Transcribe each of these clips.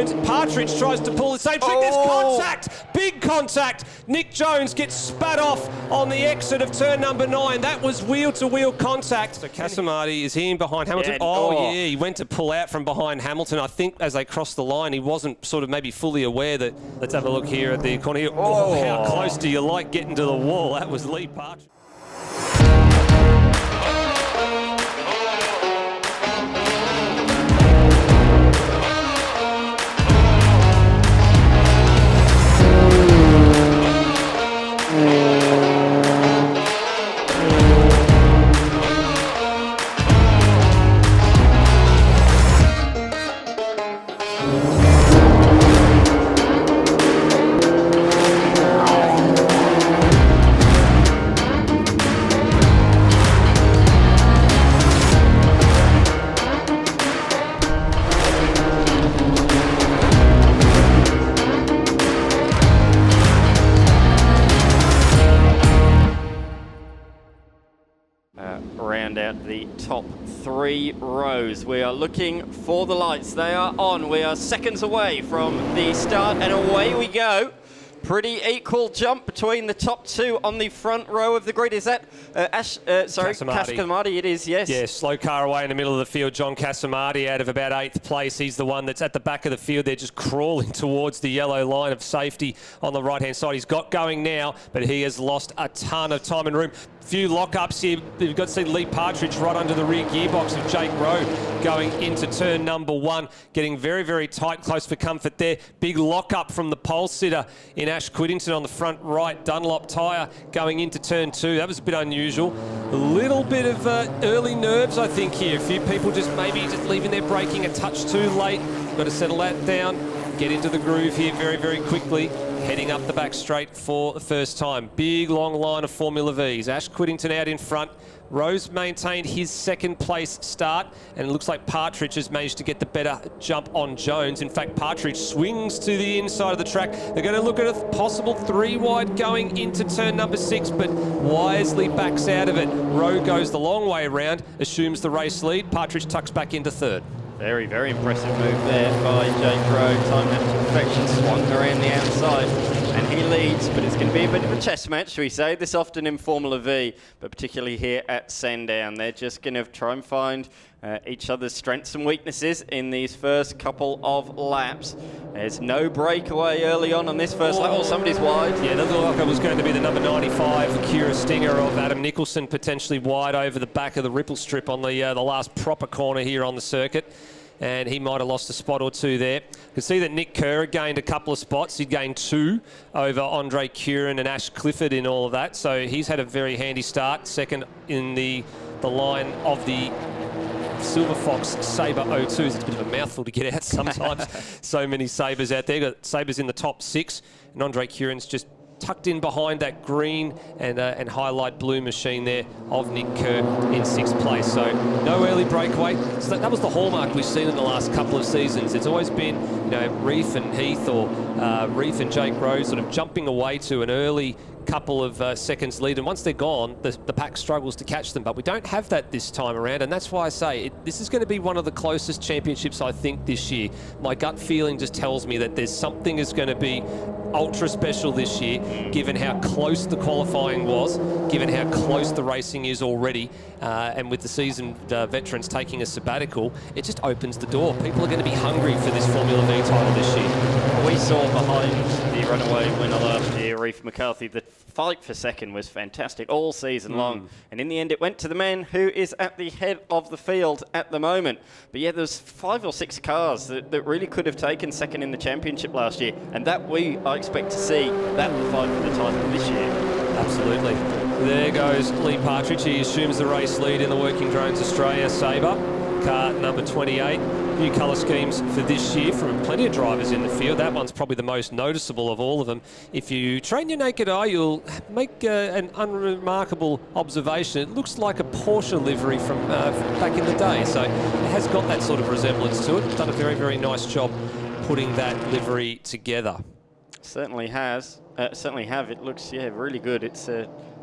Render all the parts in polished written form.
Jones. Partridge tries to pull the same trick. There's contact, big contact. Nick Jones gets spat off on the exit of turn number 9. That was wheel-to-wheel contact. So Casamati is in behind Hamilton. Yeah, he went to pull out from behind Hamilton. I think as they crossed the line, he wasn't sort of maybe fully aware that. Let's have a look here at the corner here. Oh, how close do you like getting to the wall? That was Lee Partridge. Round out the top 3 rows. We are looking for the lights. They are on. We are seconds away from the start, and away we go. Pretty equal jump between the top 2 on the front row of the grid. Is that Casamati? It is, yes. Yeah, slow car away in the middle of the field. John Casamati out of about 8th place. He's the one that's at the back of the field. They're just crawling towards the yellow line of safety on the right-hand side. He's got going now, but he has lost a ton of time and room. Few lockups here. You've got to see Lee Partridge right under the rear gearbox of Jake Rowe going into turn number 1, getting very, very tight, close for comfort there. Big lockup from the pole sitter in Ash Quiddington on the front right Dunlop tyre going into turn 2. That was a bit unusual. A little bit of early nerves, I think, here. A few people just maybe just leaving their braking a touch too late. Got to settle that down, get into the groove here very, very quickly. Heading up the back straight for the first time. Big long line of Formula Vs. Ash Quiddington out in front. Rose maintained his 2nd place start, and it looks like Partridge has managed to get the better jump on Jones. In fact, Partridge swings to the inside of the track. They're going to look at a possible 3 wide going into turn number 6, but wisely backs out of it. Rowe goes the long way around, assumes the race lead. Partridge tucks back into 3rd. Very, very impressive move there by Jake Rowe. Time that to perfection, swung around the outside, and he leads. But it's going to be a bit of a chess match, we say. This often in Formula V, but particularly here at Sandown. They're just going to try and find each other's strengths and weaknesses in these first couple of laps. There's no breakaway early on this first lap. Oh, somebody's wide. Yeah, that looked like it was going to be the number 95, Akira Stinger of Adam Nicholson, potentially wide over the back of the ripple strip on the last proper corner here on the circuit. And he might have lost a spot or 2 there. You can see that Nick Kerr gained a couple of spots. He'd gained 2 over Andre Curran and Ash Clifford in all of that. So he's had a very handy start. 2nd in the line of the Silver Fox Sabre 02s. It's a bit of a mouthful to get out sometimes. So many Sabres out there. Got Sabres in the top 6. And Andre Curran's just tucked in behind that green and highlight blue machine there of Nick Kerr in 6th place. So no early breakaway. So that was the hallmark we've seen in the last couple of seasons. It's always been, you know, Reef and Heath or Reef and Jake Rowe sort of jumping away to an early couple of seconds lead, and once they're gone, the pack struggles to catch them. But we don't have that this time around, and that's why I say this is going to be one of the closest championships, I think, this year. My gut feeling just tells me that there's something is going to be ultra special this year, given how close the qualifying was, given how close the racing is already, and with the seasoned veterans taking a sabbatical, it just opens the door. People are going to be hungry for this Formula V title this year. We saw behind the runaway winner last year, Reef McCarthy, the fight for second was fantastic all season long, and in the end it went to the man who is at the head of the field at the moment. But yeah, there's 5 or 6 cars that really could have taken second in the championship last year, and that I expect to see that fight for the title this year. Absolutely. There goes Lee Partridge. He assumes the race lead in the Working Drones Australia Sabre. Car number 28. New colour schemes for this year from plenty of drivers in the field. That one's probably the most noticeable of all of them. If you train your naked eye, you'll make an unremarkable observation. It looks like a Porsche livery from back in the day, so it has got that sort of resemblance to it. Done a very, very nice job putting that livery together. Certainly has. Certainly have. It looks, yeah, really good. It's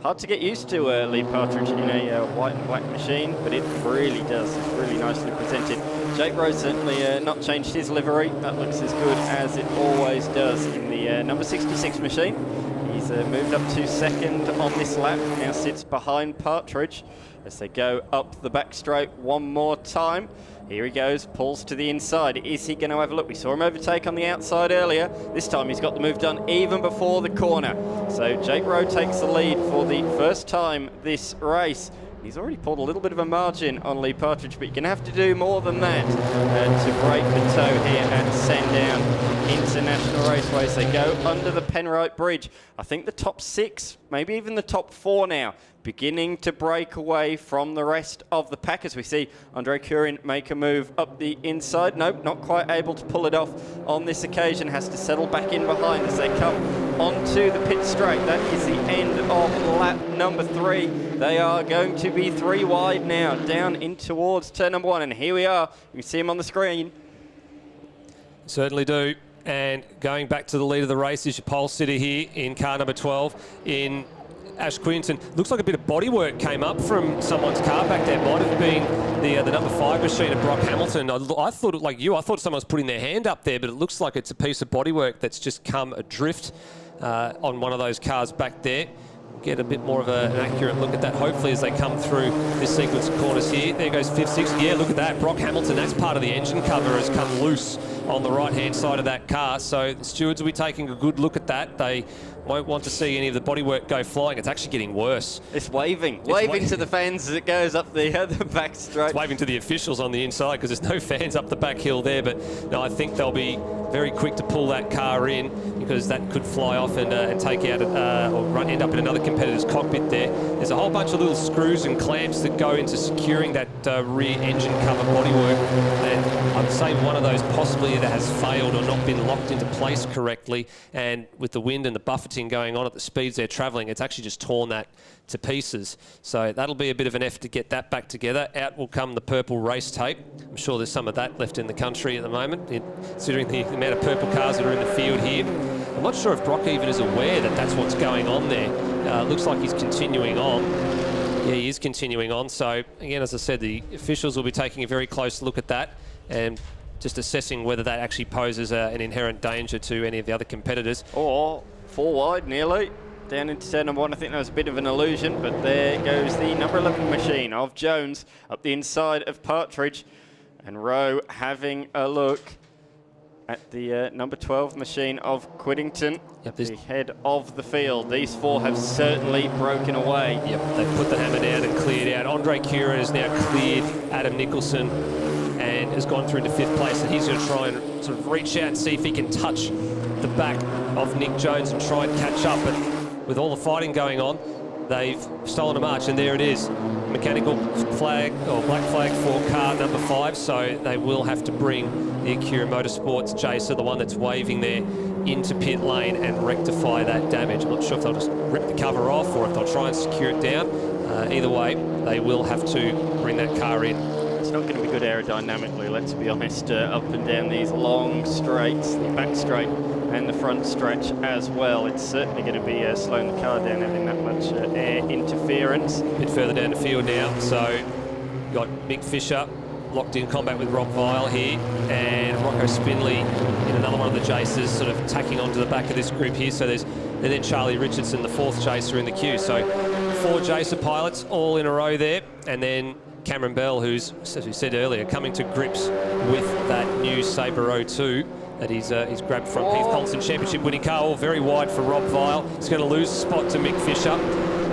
hard to get used to Lee Partridge in a white and black machine, but it really does. It's really nicely presented. Jake Rowe certainly not changed his livery. That looks as good as it always does in the number 66 machine. He's moved up to second on this lap, now sits behind Partridge as they go up the back straight one more time. Here he goes, pulls to the inside. Is he going to have a look? We saw him overtake on the outside earlier. This time he's got the move done even before the corner. So Jake Rowe takes the lead for the first time this race. He's already pulled a little bit of a margin on Lee Partridge, but you're going to have to do more than that to break the toe here at Sandown International Raceway. So they go under the Penrite Bridge. I think the top 6, maybe even the top 4 now, beginning to break away from the rest of the pack as we see Andre Curien make a move up the inside. Nope, not quite able to pull it off on this occasion. Has to settle back in behind as they come onto the pit straight. That is the end of lap number 3. They are going to be 3 wide now, down in towards turn number 1. And here we are. You can see him on the screen. Certainly do. And going back to the lead of the race is your pole sitter here in car number 12 in Ash Quinton. Looks like a bit of bodywork came up from someone's car back there. Might have been the number 5 machine of Brock Hamilton. I thought, like you, I thought someone was putting their hand up there, but it looks like it's a piece of bodywork that's just come adrift on one of those cars back there. Get a bit more of an accurate look at that, hopefully, as they come through this sequence of corners here. There goes 5th, 6th. Yeah, look at that. Brock Hamilton, that's part of the engine cover, has come loose on the right-hand side of that car. So the stewards will be taking a good look at that. They won't want to see any of the bodywork go flying. It's actually getting worse. It's waving to the fans as it goes up the back straight. It's waving to the officials on the inside because there's no fans up the back hill there. But no, I think they'll be very quick to pull that car in because that could fly off and take out or end up in another competitor's cockpit there. There's a whole bunch of little screws and clamps that go into securing that rear engine cover bodywork. And I'd say one of those possibly either has failed or not been locked into place correctly. And with the wind and the buffeting going on at the speeds they're travelling, it's actually just torn that to pieces. So that'll be a bit of an effort to get that back together. Out will come the purple race tape. I'm sure there's some of that left in the country at the moment, considering the amount of purple cars that are in the field here. I'm not sure if Brock even is aware that that's what's going on there. Looks like he's continuing on. Yeah, he is continuing on. So again, as I said, the officials will be taking a very close look at that and just assessing whether that actually poses an inherent danger to any of the other competitors. Or 4 wide nearly. Down into turn number 1, I think that was a bit of an illusion, but there goes the number 11 machine of Jones up the inside of Partridge. And Rowe having a look at the number 12 machine of Quiddington, the head of the field. These 4 have certainly broken away. Yep, they've put the hammer down and cleared out. Andre Curien has now cleared Adam Nicholson and has gone through to 5th place. And he's going to try and sort of reach out and see if he can touch the back of Nick Jones and try and catch up. But with all the fighting going on, they've stolen a march, and there it is. Mechanical flag, or black flag for car number 5, so they will have to bring the Acura Motorsports Jacer, the one that's waving there, into pit lane and rectify that damage. I'm not sure if they'll just rip the cover off or if they'll try and secure it down. Either way, they will have to bring that car in. It's not going to be good aerodynamically, let's be honest, up and down these long straights, the back straight and the front stretch as well. It's certainly going to be slowing the car down, having that much air interference. A bit further down the field now, so you've got Mick Fisher locked in combat with Rob Vile here, and Rocco Spinley in another one of the Jacers sort of tacking onto the back of this group here. So and then Charlie Richardson, the 4th Jacer in the queue. So 4 Jacer pilots all in a row there, and then Cameron Bell, who's, as we said earlier, coming to grips with that new Sabre 02 that he's grabbed from Heath Colson Championship winning car. All very wide for Rob Vile. He's going to lose the spot to Mick Fisher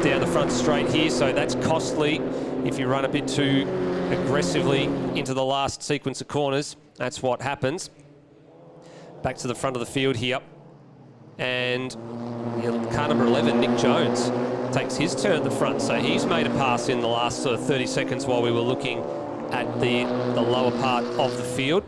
down the front straight here, so that's costly if you run a bit too aggressively into the last sequence of corners. That's what happens. Back to the front of the field here, and car number 11, Nick Jones, takes his turn at the front. So he's made a pass in the last sort of 30 seconds while we were looking at the lower part of the field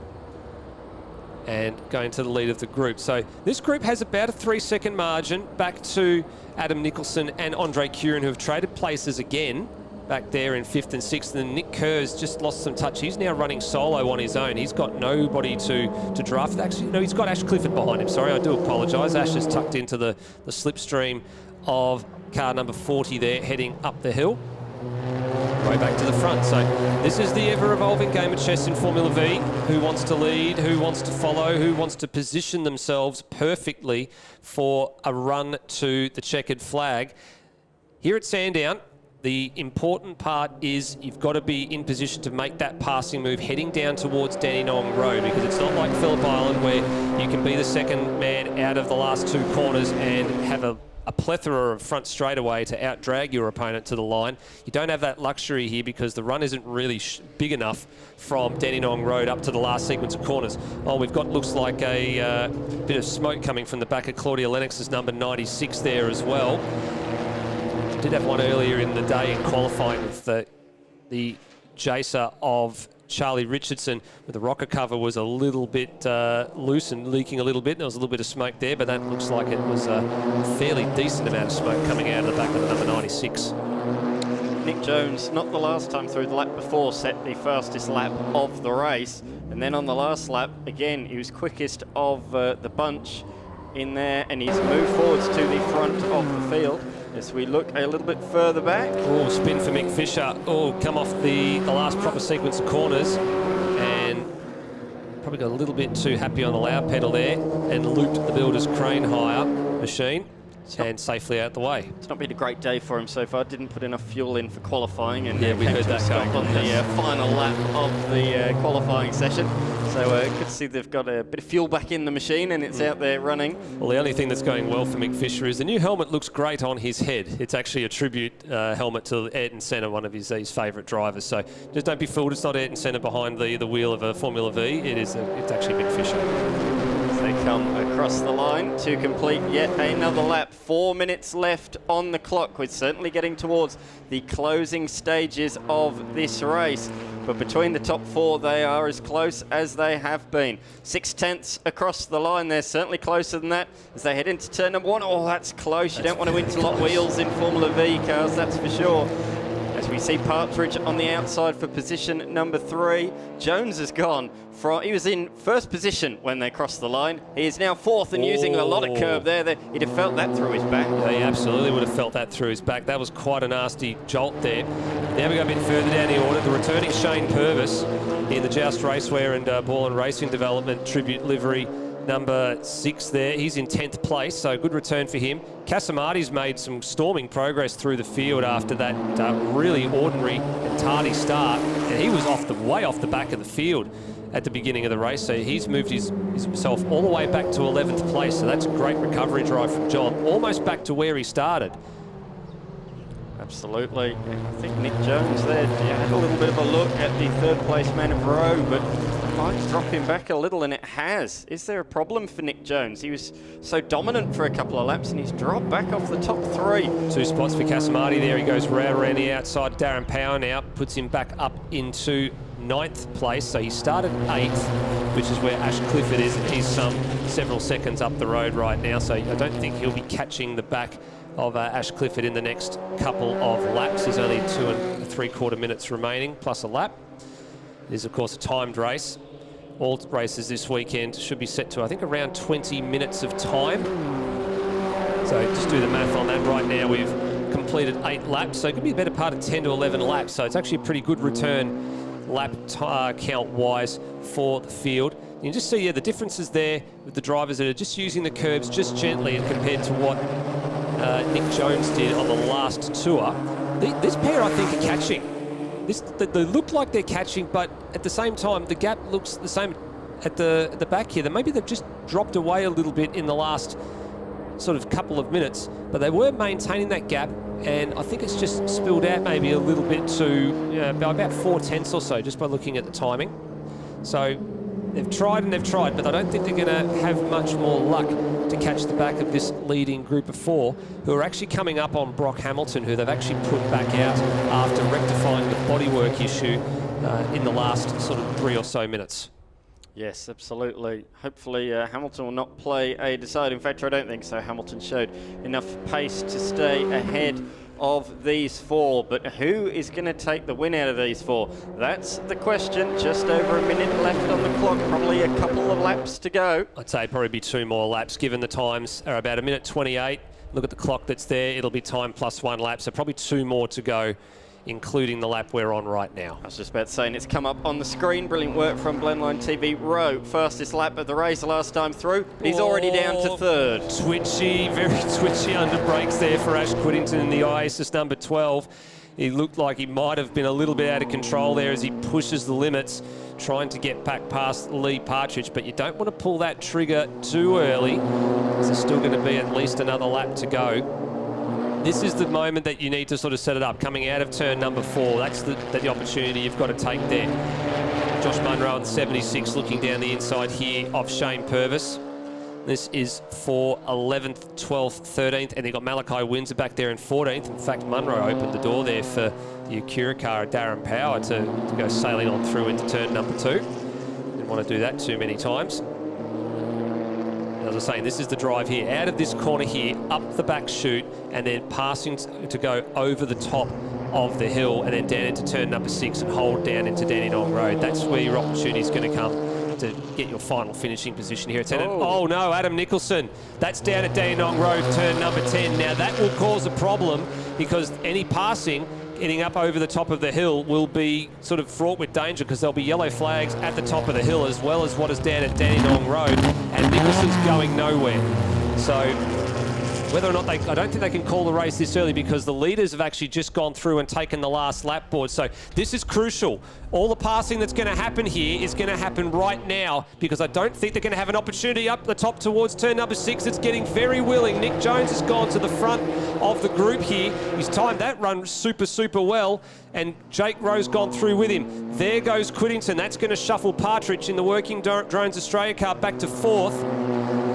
and going to the lead of the group. So this group has about a 3-second margin back to Adam Nicholson and Andre Curien, who have traded places again back there in 5th and 6th. And Nick Kerr's just lost some touch. He's now running solo on his own. He's got nobody to draft. Actually, no, he's got Ash Clifford behind him. Sorry, I do apologise. Ash is tucked into the slipstream of car number 40 there, heading up the hill. way back to the front. So this is the ever-evolving game of chess in Formula V. Who wants to lead, who wants to follow, who wants to position themselves perfectly for a run to the checkered flag. Here at Sandown, the important part is you've got to be in position to make that passing move heading down towards Dandenong Road, because it's not like Phillip Island where you can be the second man out of the last two corners and have a plethora of front straightaway to out-drag your opponent to the line. You don't have that luxury here because the run isn't really big enough from Dandenong Road up to the last sequence of corners. Oh, we've got, looks like a bit of smoke coming from the back of Claudia Lennox's number 96 there as well. Did have one earlier in the day in qualifying with the Jacer of Charlie Richardson, where the rocker cover was a little bit loose and leaking a little bit. There was a little bit of smoke there, but that looks like it was a fairly decent amount of smoke coming out of the back of the number 96. Nick Jones, not the last time through, the lap before, set the fastest lap of the race. And then on the last lap, again, he was quickest of the bunch in there, and he's moved forwards to the front of the field. As we look a little bit further back. Oh, spin for Mick Fisher. Oh, come off the last proper sequence of corners and probably got a little bit too happy on the loud pedal there and looped the builder's crane hire machine and safely out the way. It's not been a great day for him so far. Didn't put enough fuel in for qualifying, and yeah, we heard that stop on the final lap of the qualifying session. So good to see they've got a bit of fuel back in the machine and it's out there running. Well, the only thing that's going well for Mick Fisher is the new helmet looks great on his head. It's actually a tribute helmet to Ayrton Senna, one of his favourite drivers. So just don't be fooled. It's not Ayrton Senna behind the wheel of a Formula V. It's actually Mick Fisher. They come across the line to complete yet another lap. 4 minutes left on the clock. We're certainly getting towards the closing stages of this race. But between the top four, they are as close as they have been. 6/10 across the line. They're certainly closer than that as they head into turn number one. Oh, that's close. You don't want to interlock wheels in Formula V cars, that's for sure. As we see Partridge on the outside for position number 3. Jones has gone from, he was in first position when they crossed the line. He is now fourth and using a lot of curb there. He'd have felt that through his back. Yeah, he absolutely would have felt that through his back. That was quite a nasty jolt there. Now we go a bit further down the order. The returning Shane Purvis in the Joust Racewear and Ball and Racing Development tribute livery. Number 6 there. He's in 10th place, so good return for him. Casamati's made some storming progress through the field after that really ordinary and tardy start, and he was way off the back of the field at the beginning of the race, so he's moved himself all the way back to 11th place, so that's a great recovery drive from John, almost back to where he started. Absolutely. I think Nick Jones there had a little bit of a look at the third place man of row, but might drop him back a little, and it has. Is there a problem for Nick Jones? He was so dominant for a couple of laps, and he's dropped back off the top 3. 2 spots for Casamati there. He goes round around the outside. Darren Power now puts him back up into 9th place. So he started 8th, which is where Ash Clifford is, and he's several seconds up the road right now. So I don't think he'll be catching the back of Ash Clifford in the next couple of laps. There's only 2 3/4 minutes remaining, plus a lap. It is, of course, a timed race. All races this weekend should be set to, I think, around 20 minutes of time. So just do the math on that. Right now we've completed 8 laps, so it could be a better part of 10 to 11 laps. So it's actually a pretty good return lap count-wise for the field. You can just see the differences there with the drivers that are just using the curbs just gently and compared to what Nick Jones did on the last tour. This pair, I think, are catching. They look like they're catching, but at the same time, the gap looks the same at the back here. Maybe they've just dropped away a little bit in the last sort of couple of minutes, but they were maintaining that gap, and I think it's just spilled out maybe a little bit to by about 4/10 or so, just by looking at the timing. So they've tried and they've tried, but I don't think they're going to have much more luck to catch the back of this leading group of 4, who are actually coming up on Brock Hamilton, who they've actually put back out after rectifying the bodywork issue in the last sort of 3 or so minutes. Yes, absolutely. Hopefully Hamilton will not play a deciding factor. I don't think so. Hamilton showed enough pace to stay ahead of these 4, but who is going to take the win out of these 4? That's the question. Just over a minute left on the clock, probably a couple of laps to go. I'd say it'd probably be 2 more laps, given the times are about 1:28. Look at the clock that's there. It'll be time plus 1 lap, so probably 2 more to go including the lap we're on right now. I was just about to say, and it's come up on the screen. Brilliant work from Blendline TV. Rowe, fastest lap of the race last time through. He's already down to third. Twitchy, very twitchy under brakes there for Ash Whittington in the IASIS number 12. He looked like he might have been a little bit out of control there as he pushes the limits, trying to get back past Lee Partridge, but you don't want to pull that trigger too early, because there's still going to be at least another lap to go. This is the moment that you need to sort of set it up, coming out of turn number 4. That's the opportunity you've got to take there. Josh Munro in 76 looking down the inside here of Shane Purvis. This is for 11th, 12th, 13th, and they've got Malachi Windsor back there in 14th. In fact, Munro opened the door there for the Acura car, Darren Power, to go sailing on through into turn number 2. Didn't want to do that too many times. As I was saying, this is the drive here. Out of this corner here, up the back chute, and then passing to go over the top of the hill, and then down into turn number 6 and hold down into Dandenong Road. That's where your opportunity is going to come to get your final finishing position here at 10. Oh no, Adam Nicholson. That's down at Dandenong Road, turn number 10. Now that will cause a problem, because any passing getting up over the top of the hill will be sort of fraught with danger, because there'll be yellow flags at the top of the hill as well as what is down at Dandenong Road, and Nicholson's going nowhere. So whether or not I don't think they can call the race this early, because the leaders have actually just gone through and taken the last lap board. So this is crucial. All the passing that's going to happen here is going to happen right now, because I don't think they're going to have an opportunity up the top towards turn number 6. It's getting very willing. Nick Jones has gone to the front of the group here. He's timed that run super, super well, and Jake Rowe's gone through with him. There goes Whittington. That's going to shuffle Partridge in the Working Drones Australia car back to 4th.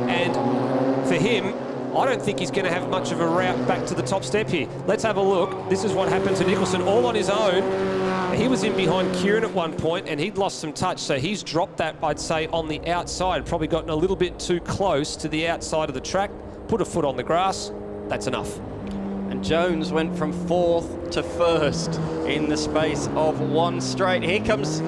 And for him, I don't think he's going to have much of a route back to the top step here. Let's have a look. This is what happened to Nicholson all on his own. He was in behind Kieran at one point, and he'd lost some touch, so he's dropped that, I'd say, on the outside. Probably gotten a little bit too close to the outside of the track. Put a foot on the grass. That's enough. And Jones went from 4th to 1st in the space of one straight. Here comes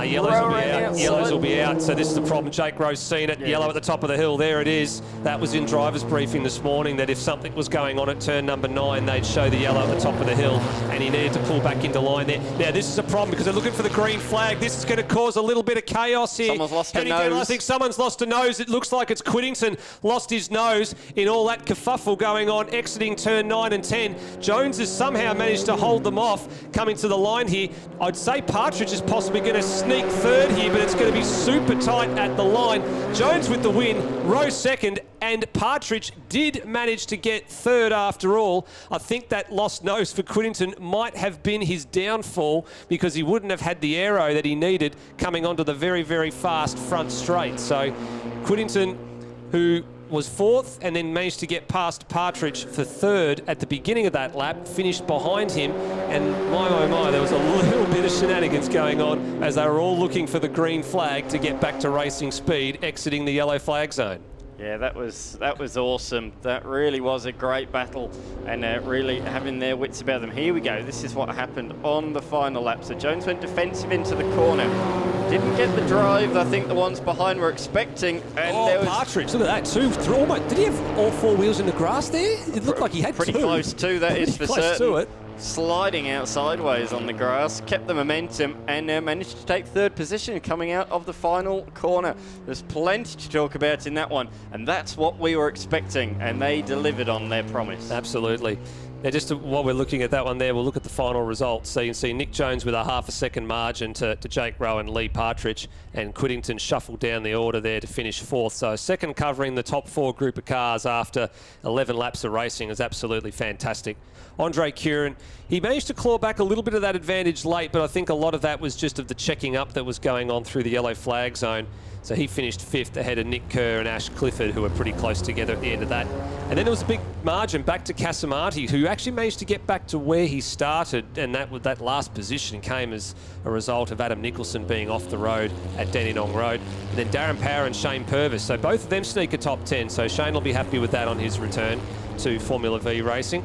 yellows will be out. Yellows will be out. So this is the problem. Jake Rowe's seen it. Yeah. Yellow at the top of the hill. There it is. That was in driver's briefing this morning, that if something was going on at turn number 9, they'd show the yellow at the top of the hill, and he needed to pull back into line there. Now this is a problem, because they're looking for the green flag. This is going to cause a little bit of chaos here. Someone's lost a nose. I think someone's lost a nose. It looks like it's Whittington lost his nose in all that kerfuffle going on, exiting turn 9 and 10. Jones has somehow managed to hold them off coming to the line here. I'd say Partridge is possibly going to sneak 3rd here, but it's going to be super tight at the line. Jones with the win, Rowe 2nd, and Partridge did manage to get 3rd after all. I think that lost nose for Whittington might have been his downfall, because he wouldn't have had the aero that he needed coming onto the very, very fast front straight. So Whittington, who was 4th and then managed to get past Partridge for 3rd at the beginning of that lap, finished behind him, and my oh my, there was a little bit of shenanigans going on as they were all looking for the green flag to get back to racing speed, exiting the yellow flag zone. Yeah, that was awesome. That really was a great battle, and really having their wits about them. Here we go. This is what happened on the final lap. So Jones went defensive into the corner. Didn't get the drive I think the ones behind were expecting. And there was Partridge, look at that, 2 through. Almost, did he have all 4 wheels in the grass there? It looked like he had pretty 2. Close to that is for close certain. To it. Sliding out sideways on the grass, kept the momentum, and managed to take 3rd position coming out of the final corner. There's plenty to talk about in that one, and that's what we were expecting, and they delivered on their promise. Absolutely. Now, just while we're looking at that one there, we'll look at the final results. So you can see Nick Jones with a half a second margin to Jake Rowe and Lee Partridge, and Whittington shuffled down the order there to finish 4th. So a second covering the top 4 group of cars after 11 laps of racing is absolutely fantastic. Andre Curran, he managed to claw back a little bit of that advantage late, but I think a lot of that was just of the checking up that was going on through the yellow flag zone. So he finished 5th ahead of Nick Kerr and Ash Clifford, who were pretty close together at the end of that. And then there was a big margin back to Casamati, who actually managed to get back to where he started, and that last position came as a result of Adam Nicholson being off the road at Dandenong Road. And then Darren Power and Shane Purvis, so both of them sneak a top 10, so Shane will be happy with that on his return to Formula V racing.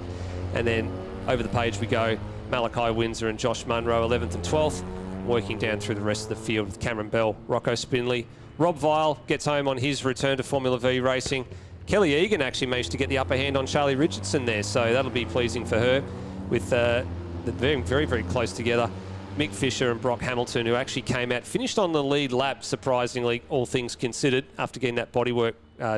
And then over the page we go, Malachi Windsor and Josh Munro, 11th and 12th, working down through the rest of the field with Cameron Bell, Rocco Spinley. Rob Vile gets home on his return to Formula V racing. Kelly Egan actually managed to get the upper hand on Charlie Richardson there, so that'll be pleasing for her, with They're very, very close together. Mick Fisher and Brock Hamilton, who actually came out, finished on the lead lap, surprisingly, all things considered, after getting that bodywork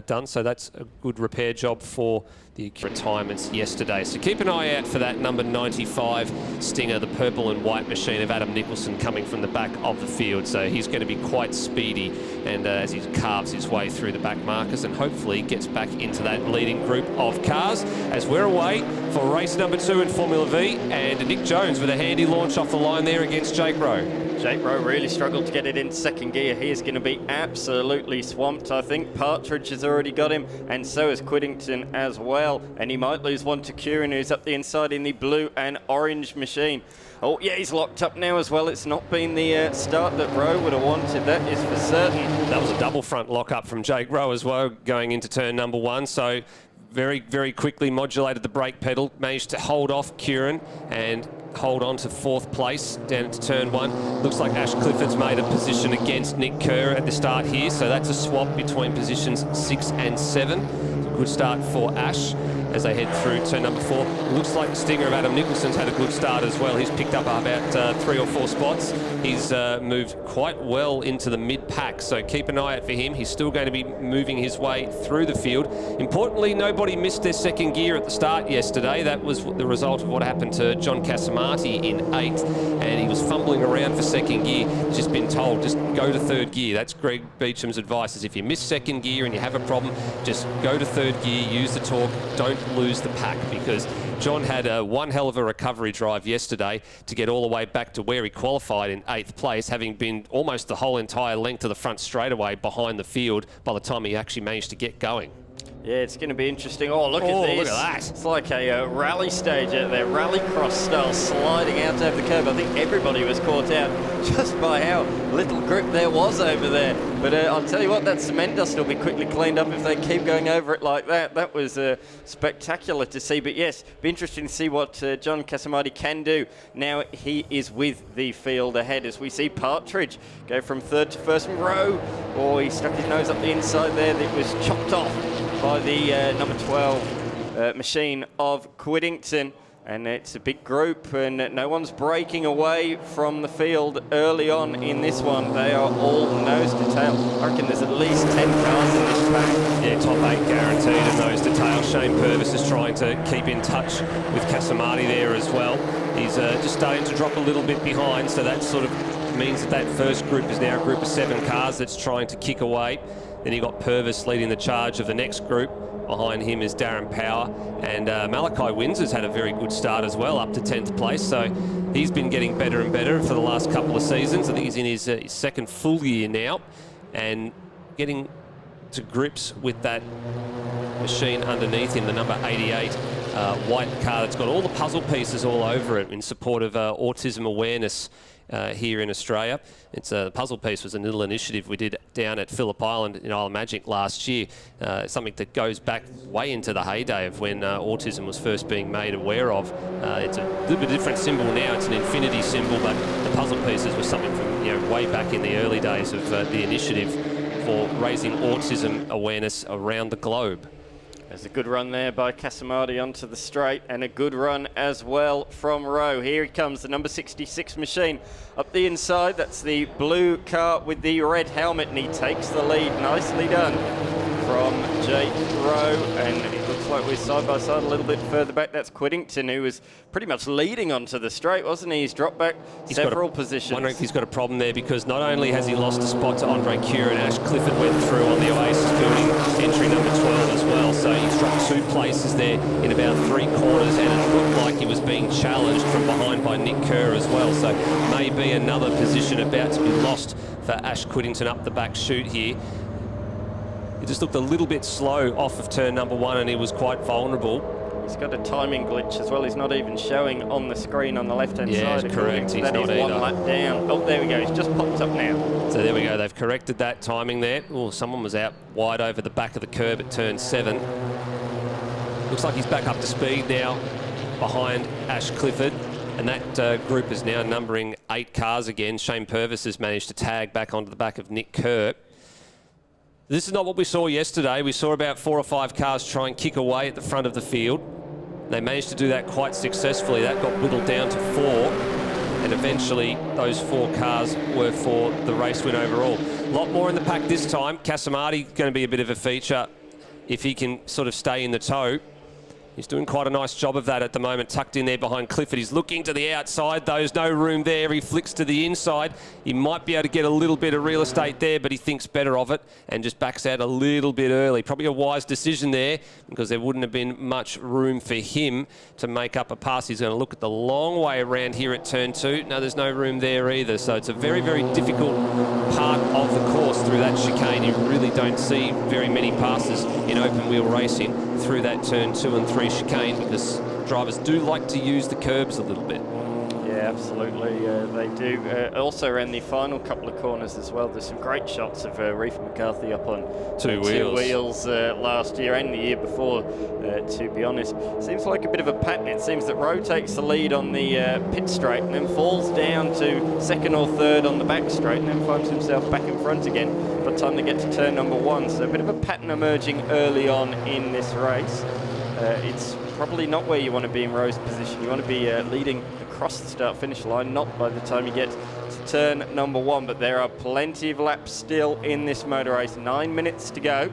done. So that's a good repair job for the retirements yesterday. So keep an eye out for that number 95 Stinger, the purple and white machine of Adam Nicholson, coming from the back of the field. So he's going to be quite speedy, and as he carves his way through the back markers and hopefully gets back into that leading group of cars, as we're away for race number 2 in Formula V, and Nick Jones with a handy launch off the line there against Jake Rowe. Jake Rowe really struggled to get it in second gear. He is going to be absolutely swamped, I think. Partridge has already got him, and so has Quiddington as well. And he might lose one to Curran, who's up the inside in the blue and orange machine. Oh, yeah, he's locked up now as well. It's not been the start that Rowe would have wanted, that is for certain. That was a double front lock-up from Jake Rowe as well, going into turn number 1. So very, very quickly modulated the brake pedal, managed to hold off Curran and hold on to 4th place down into turn 1. Looks like Ash Clifford's made a position against Nick Kerr at the start here, so that's a swap between positions 6 and 7. It's a good start for Ash as they head through turn number 4. It looks like the Stinger of Adam Nicholson's had a good start as well. He's picked up about 3 or 4 spots. He's moved quite well into the mid-pack, so keep an eye out for him. He's still going to be moving his way through the field. Importantly, nobody missed their second gear at the start yesterday. That was the result of what happened to John Casamati in 8th, and he was fumbling around for second gear. He's just been told, just go to 3rd gear. That's Greg Beecham's advice, is if you miss second gear and you have a problem, just go to 3rd gear, use the torque, don't lose the pack, because John had one hell of a recovery drive yesterday to get all the way back to where he qualified in 8th place, having been almost the whole entire length of the front straightaway behind the field by the time he actually managed to get going. Yeah, it's going to be interesting. Oh, look at this. Look at that. It's like a rally stage out there, rallycross style, sliding out over the curve. I think everybody was caught out just by how little grip there was over there. But I'll tell you what, that cement dust will be quickly cleaned up if they keep going over it like that. That was spectacular to see. But yes, be interesting to see what John Casamati can do. Now he is with the field ahead as we see Partridge go from 3rd to 1st from Rowe. Oh, he stuck his nose up the inside there. It was chopped off by the number 12 machine of Quiddington. And it's a big group, and no one's breaking away from the field early on in this one. They are all nose to tail. I reckon there's at least 10 cars in this pack. Yeah, top 8 guaranteed and nose to tail. Shane Purvis is trying to keep in touch with Casamati there as well. He's just starting to drop a little bit behind, so that sort of means that that first group is now a group of 7 cars that's trying to kick away. Then you've got Purvis leading the charge of the next group. Behind him is Darren Power, and Malachi Windsor's had a very good start as well, up to 10th place. So he's been getting better and better for the last couple of seasons. I think he's in his second full year now, and getting to grips with that machine underneath him, the number 88 white car that's got all the puzzle pieces all over it in support of autism awareness here in Australia. It's the puzzle piece was a little initiative we did down at Phillip Island in Isle of Magic last year. Something that goes back way into the heyday of when autism was first being made aware of. It's a little bit different symbol now. It's an infinity symbol, but the puzzle pieces was something from way back in the early days of the initiative for raising autism awareness around the globe. There's a good run there by Casamati onto the straight, and a good run as well from Rowe. Here he comes, the number 66 machine up the inside. That's the blue car with the red helmet, and he takes the lead. Nicely done from Jake Rowe, and it looks like we're side by side a little bit further back. That's Quiddington, who was pretty much leading onto the straight, wasn't he? He's dropped back several positions. Wondering if he's got a problem there, because not only has he lost a spot to Andre Curran, Ash Clifford went through on the Oasis building, entry number 12 as well. So he's dropped 2 places there in about 3 corners, and it looked like he was being challenged from behind by Nick Kerr as well. So maybe another position about to be lost for Ash Quiddington up the back chute here. He just looked a little bit slow off of turn number 1, and he was quite vulnerable. He's got a timing glitch as well. He's not even showing on the screen on the left-hand yeah, side. Correct. He's that not is either. 1 lap down. Oh, there we go. He's just popped up now. So there we go. They've corrected that timing there. Oh, someone was out wide over the back of the curb at turn 7. Looks like he's back up to speed now behind Ash Clifford. And that group is now numbering 8 cars again. Shane Purvis has managed to tag back onto the back of Nick Kerr. This is not what we saw yesterday. We saw about 4 or 5 cars try and kick away at the front of the field. They managed to do that quite successfully. That got whittled down to 4, and eventually those 4 cars were for the race win overall. A lot more in the pack this time. Casamati going to be a bit of a feature if he can sort of stay in the tow. He's doing quite a nice job of that at the moment, tucked in there behind Clifford. He's looking to the outside. There's no room there. He flicks to the inside. He might be able to get a little bit of real estate there, but he thinks better of it and just backs out a little bit early. Probably a wise decision there because there wouldn't have been much room for him to make up a pass. He's going to look at the long way around here at turn 2. No, there's no room there either. So it's a very, very difficult part of the course through that chicane. You really don't see very many passes in open wheel racing through that turn 2 and 3 chicane because drivers do like to use the curbs a little bit. Yeah, absolutely, they do. Also around the final couple of corners as well, there's some great shots of Reef McCarthy up on two wheels last year and the year before, to be honest. Seems like a bit of a pattern. It seems that Rowe takes the lead on the pit straight and then falls down to 2nd or 3rd on the back straight and then finds himself back in front again by the time they get to turn number 1. So a bit of a pattern emerging early on in this race. It's probably not where you want to be in Rowe's position. You want to be leading across the start-finish line, not by the time you get to turn number 1. But there are plenty of laps still in this motor race. 9 minutes to go.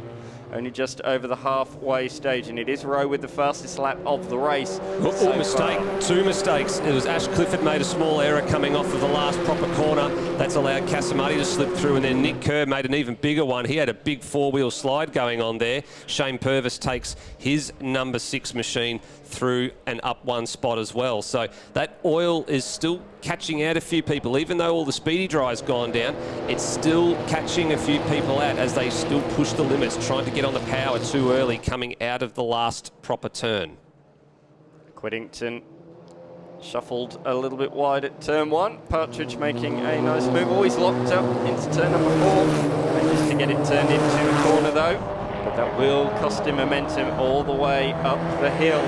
Only just over the halfway stage, and it is Rowe with the fastest lap of the race. Mistake. 2 mistakes. It was Ash Clifford made a small error coming off of the last proper corner. That's allowed Casamati to slip through, and then Nick Kerr made an even bigger one. He had a big 4-wheel slide going on there. Shane Purvis takes his number 6 machine through and up 1 spot as well. So that oil is still catching out a few people. Even though all the speedy dry's gone down, it's still catching a few people out as they still push the limits, trying to get on the power too early coming out of the last proper turn. Whittington shuffled a little bit wide at turn 1. Partridge making a nice move, always locked up into turn number 4. Manages to get it turned into a corner though. But that will cost him momentum all the way up the hill.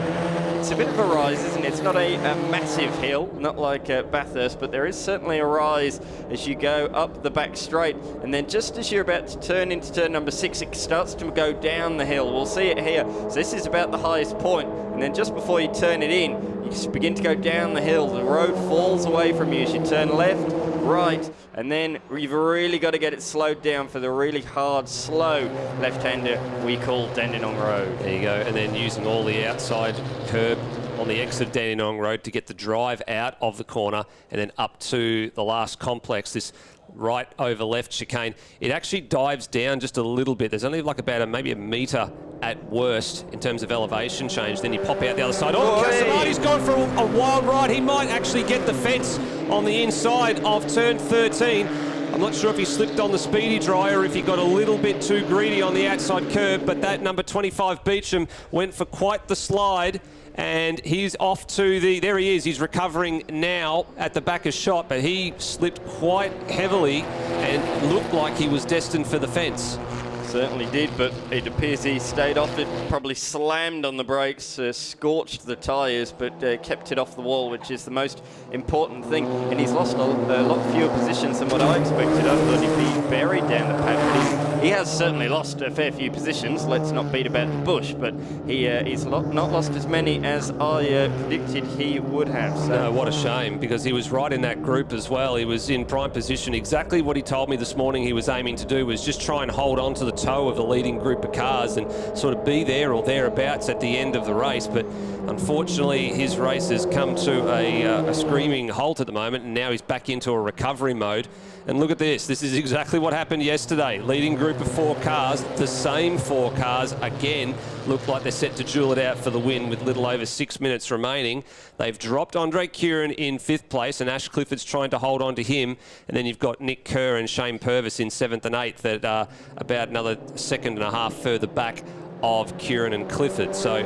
It's a bit of a rise, isn't it? It's not a massive hill, not like Bathurst, but there is certainly a rise as you go up the back straight. And then just as you're about to turn into turn number 6, it starts to go down the hill. We'll see it here. So this is about the highest point. And then just before you turn it in, you just begin to go down the hill. The road falls away from you as you turn left, right, and then you've really got to get it slowed down for the really hard, slow left-hander we call Dandenong Road. There you go, and then using all the outside curb on the exit of Dandenong Road to get the drive out of the corner and then up to the last complex, this right over left chicane. It actually dives down just a little bit. There's only like about maybe a metre at worst in terms of elevation change. Then you pop out the other side. Oh, Casamati's gone for a wild ride. He might actually get the fence on the inside of turn 13. I'm not sure if he slipped on the speedy dry or if he got a little bit too greedy on the outside curb, but that number 25 Beecham went for quite the slide. And he's off to there he is, he's recovering now at the back of shot, but he slipped quite heavily and looked like he was destined for the fence. Certainly did, but it appears he stayed off it, probably slammed on the brakes, scorched the tyres, but kept it off the wall, which is the most important thing. And he's lost a lot fewer positions than what I expected. I thought he'd be buried down the pack, but he has certainly lost a fair few positions. Let's not beat about the bush, but he's not lost as many as I predicted he would have. So. No, what a shame, because he was right in that group as well. He was in prime position. Exactly what he told me this morning he was aiming to do was just try and hold on to the toe of the leading group of cars and sort of be there or thereabouts at the end of the race. But unfortunately, his race has come to a screaming halt at the moment, and now he's back into a recovery mode. And look at this. This is exactly what happened yesterday. Leading group of 4 cars, the same 4 cars again, look like they're set to duel it out for the win with little over 6 minutes remaining. They've dropped Andre Kieran in 5th place, and Ash Clifford's trying to hold on to him. And then you've got Nick Kerr and Shane Purvis in 7th and 8th that are about another 2.5 further back of Kieran and Clifford. So,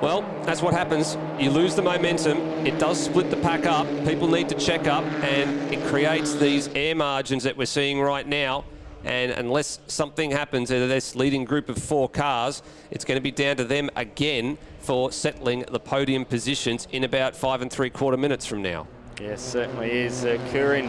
well, that's what happens. You lose the momentum. It does split the pack up. People need to check up, and it creates these air margins that we're seeing right now. And unless something happens to this leading group of 4 cars, it's going to be down to them again for settling the podium positions in about 5 3/4 minutes from now. Yes, certainly is. Curran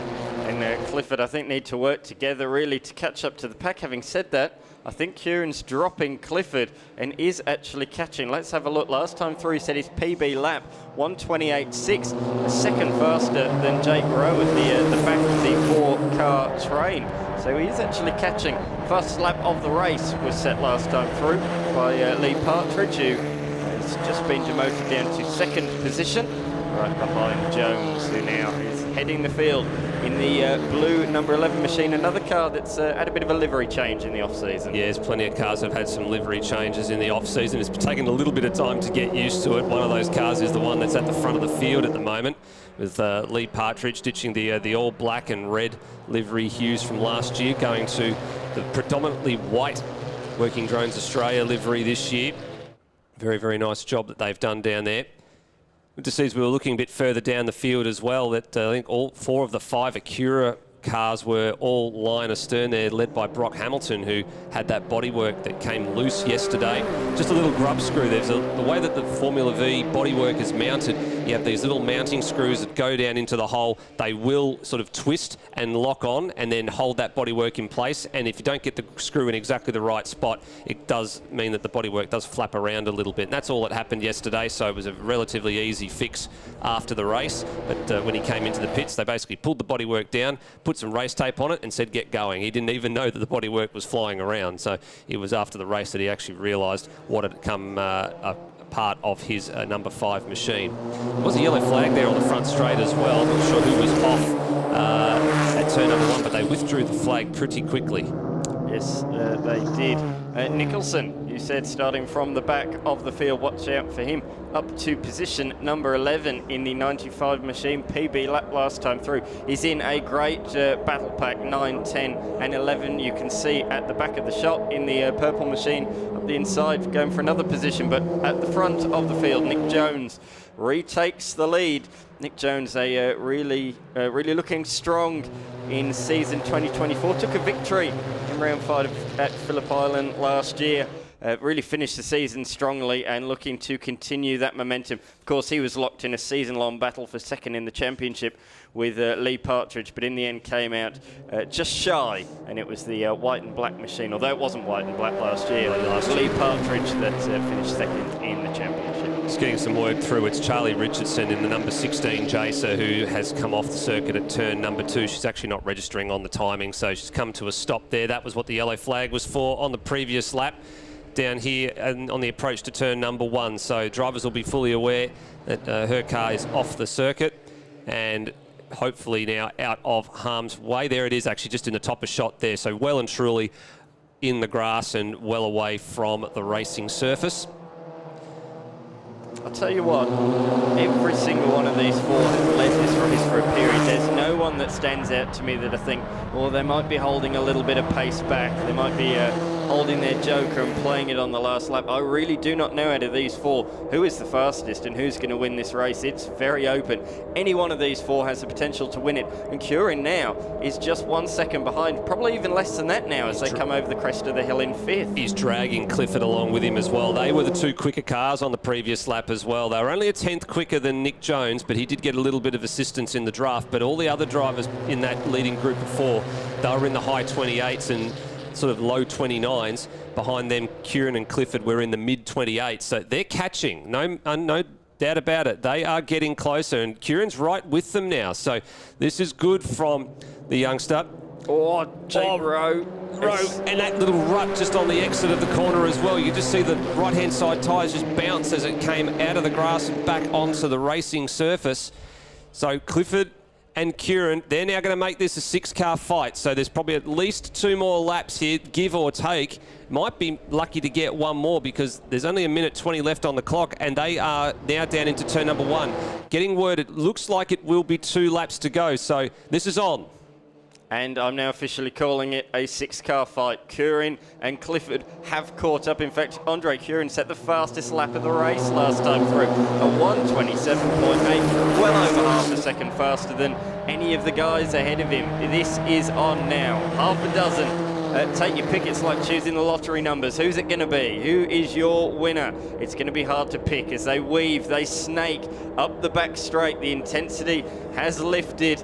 and Clifford, I think, need to work together really to catch up to the pack. Having said that, I think Kieran's dropping Clifford and is actually catching. Let's have a look. Last time through, he said his PB lap, 1:28.6, a second faster than Jake Rowe at the back of the 4-car train. So he is actually catching. First lap of the race was set last time through by Lee Partridge, who has just been demoted down to second position, right behind Jones, who now is heading the field in the blue number 11 machine, another car that's had a bit of a livery change in the off-season. Yeah, there's plenty of cars that have had some livery changes in the off-season. It's taken a little bit of time to get used to it. One of those cars is the one that's at the front of the field at the moment, with Lee Partridge ditching the all black and red livery hues from last year, going to the predominantly white Working Drones Australia livery this year. Very, very nice job that they've done down there. Good to see, as we were looking a bit further down the field as well, that I think all 4 of the 5 Acura cars were all line astern there, led by Brock Hamilton, who had that bodywork that came loose yesterday. Just a little grub screw. There's the way that the Formula V bodywork is mounted. You have these little mounting screws that go down into the hole. They will sort of twist and lock on and then hold that bodywork in place. And if you don't get the screw in exactly the right spot, it does mean that the bodywork does flap around a little bit. And that's all that happened yesterday, so it was a relatively easy fix after the race. But when he came into the pits, they basically pulled the bodywork down, put some race tape on it and said get going. He didn't even know that the bodywork was flying around, so it was after the race that he actually realised what had come a part of his number 5 machine. There was a yellow flag there on the front straight as well. I'm not sure who was off at turn number 1, but they withdrew the flag pretty quickly. Yes, they did. Nicholson, you said, starting from the back of the field, watch out for him, up to position number 11 in the 95 machine. PB lap last time through. He's in a great battle pack, 9, 10 and 11. You can see at the back of the shot in the purple machine up the inside, going for another position, but at the front of the field, Nick Jones retakes the lead. Nick Jones, really looking strong in season 2024. Took a victory in round 5 at Phillip Island last year. Really finished the season strongly and looking to continue that momentum. Of course, he was locked in a season-long battle for second in the championship with Lee Partridge, but in the end came out just shy, and it was the white and black machine, although it wasn't white and black last year. Lee Partridge that finished second in the championship. Just getting some word through, it's Charlie Richardson in the number 16 Jacer, who has come off the circuit at turn number 2. She's actually not registering on the timing, so she's come to a stop there. That was what the yellow flag was for on the previous lap down here and on the approach to turn number 1. So drivers will be fully aware that her car is off the circuit and hopefully now out of harm's way. There it is, actually just in the top of shot there. So well and truly in the grass and well away from the racing surface. I'll tell you what, every single one of these 4 has led this race for a period. There's no one that stands out to me that I think, well, they might be holding a little bit of pace back. They might be holding their joker and playing it on the last lap. I really do not know out of these 4 who is the fastest and who's going to win this race. It's very open. Any one of these 4 has the potential to win it. And Curran now is just 1 second behind, probably even less than that now as they come over the crest of the hill in 5th. He's dragging Clifford along with him as well. They were the 2 quicker cars on the previous lap as well. They were only a 10th quicker than Nick Jones, but he did get a little bit of assistance in the draft. But all the other drivers in that leading group of 4, they were in the high 28s and sort of low 29s. Behind them, Kieran and Clifford were in the mid 28s. So they're catching, no doubt about it. They are getting closer, and Kieran's right with them now. So this is good from the youngster. Oh, Jake Rowe. And that little rut just on the exit of the corner as well. You just see the right-hand side tyres just bounce as it came out of the grass and back onto the racing surface. So Clifford and Kieran, they're now going to make this a 6-car fight. So there's probably at least 2 more laps here, give or take. Might be lucky to get 1 more because there's only 1:20 left on the clock, and they are now down into turn number 1. Getting word, it looks like it will be 2 laps to go. So this is on. And I'm now officially calling it a 6-car fight. Curran and Clifford have caught up. In fact, Andre Curran set the fastest lap of the race last time through, a 1:27.8, well over half a second faster than any of the guys ahead of him. This is on now. Half a dozen take your pick. It's like choosing the lottery numbers. Who's it going to be? Who is your winner? It's going to be hard to pick as they weave, they snake up the back straight. The intensity has lifted.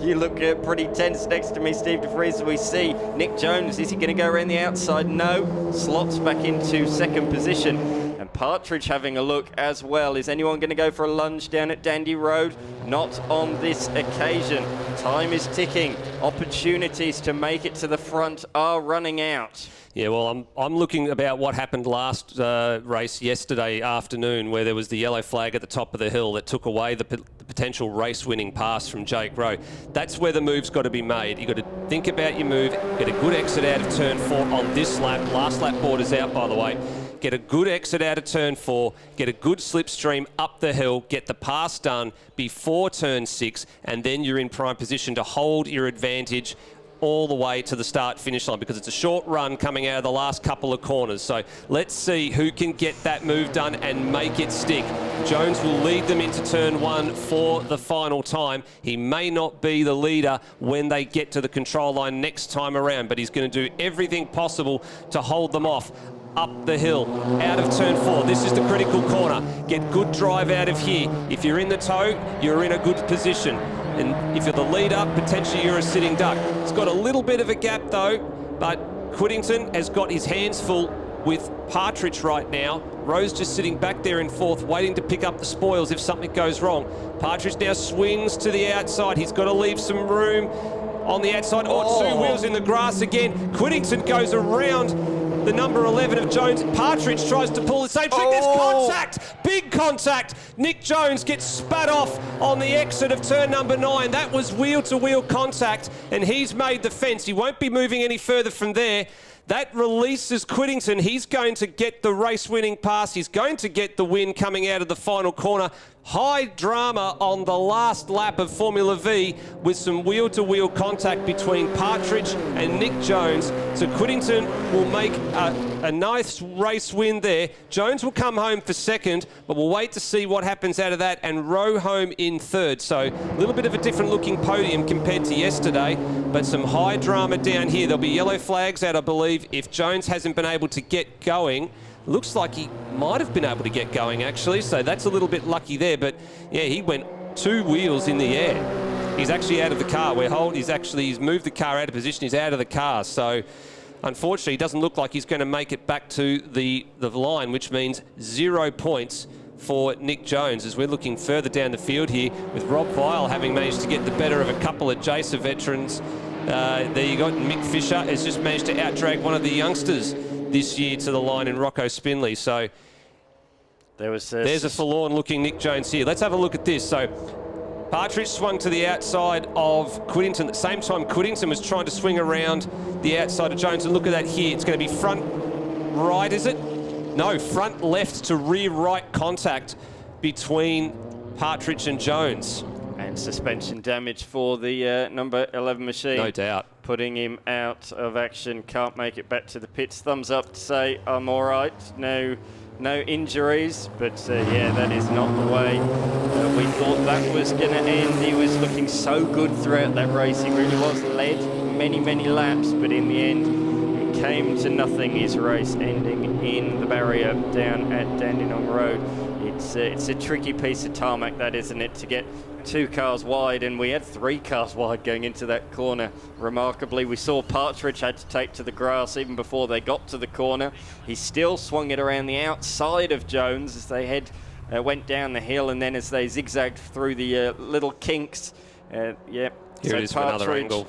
You look pretty tense next to me, Steve DeFries. We see Nick Jones. Is he going to go around the outside? No. Slots back into second position. And Partridge having a look as well. Is anyone going to go for a lunge down at Dandy Road? Not on this occasion. Time is ticking. Opportunities to make it to the front are running out. Yeah, well, I'm looking about what happened last race yesterday afternoon, where there was the yellow flag at the top of the hill that took away the potential race-winning pass from Jake Rowe. That's where the move's got to be made. You've got to think about your move, get a good exit out of turn 4 on this lap. Last lap border's out, by the way. Get a good exit out of turn 4, get a good slipstream up the hill, get the pass done before turn 6, and then you're in prime position to hold your advantage all the way to the start-finish line, because it's a short run coming out of the last couple of corners. So let's see who can get that move done and make it stick. Jones will lead them into turn 1 for the final time. He may not be the leader when they get to the control line next time around, but he's going to do everything possible to hold them off. Up the hill, out of turn 4. This is the critical corner. Get good drive out of here. If you're in the tow, you're in a good position. And if you're the leader, potentially you're a sitting duck. It's got a little bit of a gap though, but Whittington has got his hands full with Partridge right now. Rowe's just sitting back there in 4th, waiting to pick up the spoils if something goes wrong. Partridge now swings to the outside. He's got to leave some room on the outside. Oh, 2 wheels in the grass again. Whittington goes around the number 11 of Jones. Partridge tries to pull the same trick. There's contact, big contact. Nick Jones gets spat off on the exit of turn number 9. That was wheel-to-wheel contact, and he's made the fence. He won't be moving any further from there. That releases Whittington. He's going to get the race-winning pass. He's going to get the win coming out of the final corner. High drama on the last lap of Formula V with some wheel-to-wheel contact between Partridge and Nick Jones. So Whittington will make a nice race win there. Jones will come home for 2nd, but we'll wait to see what happens out of that, and Rowe home in 3rd. So a little bit of a different looking podium compared to yesterday, but some high drama down here. There'll be yellow flags out, I believe, if Jones hasn't been able to get going. Looks like he might have been able to get going, actually, so that's a little bit lucky there. But, yeah, he went 2 wheels in the air. He's actually out of the car. He's moved the car out of position. He's out of the car. So, unfortunately, it doesn't look like he's going to make it back to the line, which means 0 points for Nick Jones, as we're looking further down the field here with Rob Vile having managed to get the better of a couple of JASA veterans. There you got Mick Fisher has just managed to out-drag one of the youngsters this year to the line in Rocco Spinley. So there's a forlorn-looking Nick Jones here. Let's have a look at this. So Partridge swung to the outside of Whittington. At the same time, Whittington was trying to swing around the outside of Jones. And look at that here. It's going to be front right, is it? No, front left to rear right contact between Partridge and Jones. And suspension damage for the number 11 machine. No doubt. Putting him out of action. Can't make it back to the pits. Thumbs up to say I'm all right. No injuries. But yeah, that is not the way we thought that was going to end. He was looking so good throughout that race. He really was. Led many laps, but in the end, it came to nothing. His race ending in the barrier down at Dandenong Road. It's a tricky piece of tarmac, that, isn't it, to get 2 cars wide, and we had 3 cars wide going into that corner. Remarkably, we saw Partridge had to take to the grass even before they got to the corner. He still swung it around the outside of Jones as they went down the hill, and then as they zigzagged through the little kinks. Here it is for another angle.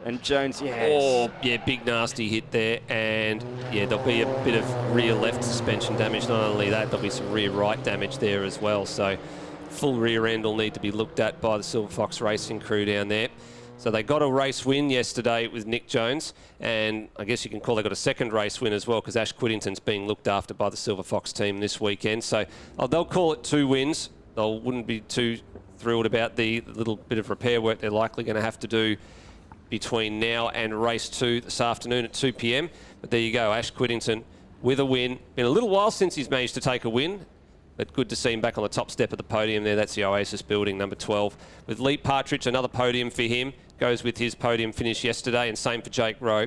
And Jones, yes. Oh, yeah, big nasty hit there. And, yeah, there'll be a bit of rear left suspension damage. Not only that, there'll be some rear right damage there as well. So full rear end will need to be looked at by the Silver Fox Racing crew down there. So they got a race win yesterday with Nick Jones. And I guess you can call they got a 2nd race win as well, because Ash Whittington's being looked after by the Silver Fox team this weekend. So they'll call it 2 wins. They wouldn't be too thrilled about the little bit of repair work they're likely going to have to do between now and race 2 this afternoon at 2 p.m. But there you go, Ash Whittington with a win. Been a little while since he's managed to take a win, but good to see him back on the top step of the podium there. That's the Oasis building, number 12. With Lee Partridge, another podium for him. Goes with his podium finish yesterday, and same for Jake Rowe.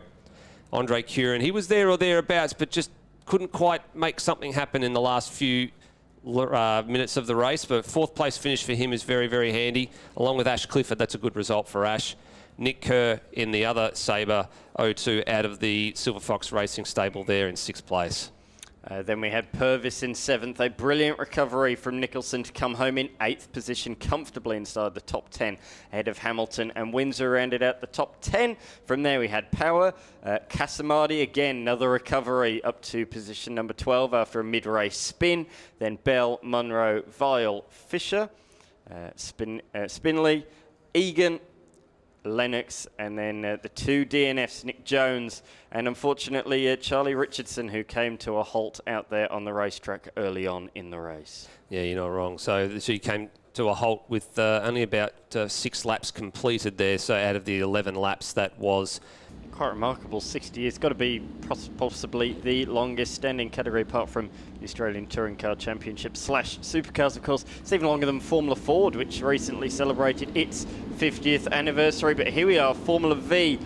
Andre Curran. He was there or thereabouts, but just couldn't quite make something happen in the last few minutes of the race. But fourth place finish for him is very, very handy. Along with Ash Clifford, that's a good result for Ash. Nick Kerr in the other Sabre 02 out of the Silver Fox Racing stable there in sixth place. Then we had Purvis in seventh. A brilliant recovery from Nicholson to come home in eighth position, comfortably inside the top 10, ahead of Hamilton and Windsor rounded out the top 10. From there we had Power. Casamati, again, another recovery up to position number 12 after a mid-race spin. Then Bell, Munro, Vile, Fisher, Spinley, Egan, Lennox, and then the two DNFs, Nick Jones and unfortunately Charlie Richardson, who came to a halt out there on the racetrack early on in the race. Yeah, you're not wrong. So he came to a halt with only about 6 laps completed there. So out of the 11 laps, that was quite remarkable. 60 years, got to be possibly the longest standing category apart from the Australian Touring Car Championship / Supercars, of course. It's even longer than Formula Ford, which recently celebrated its 50th anniversary. But here we are, Formula V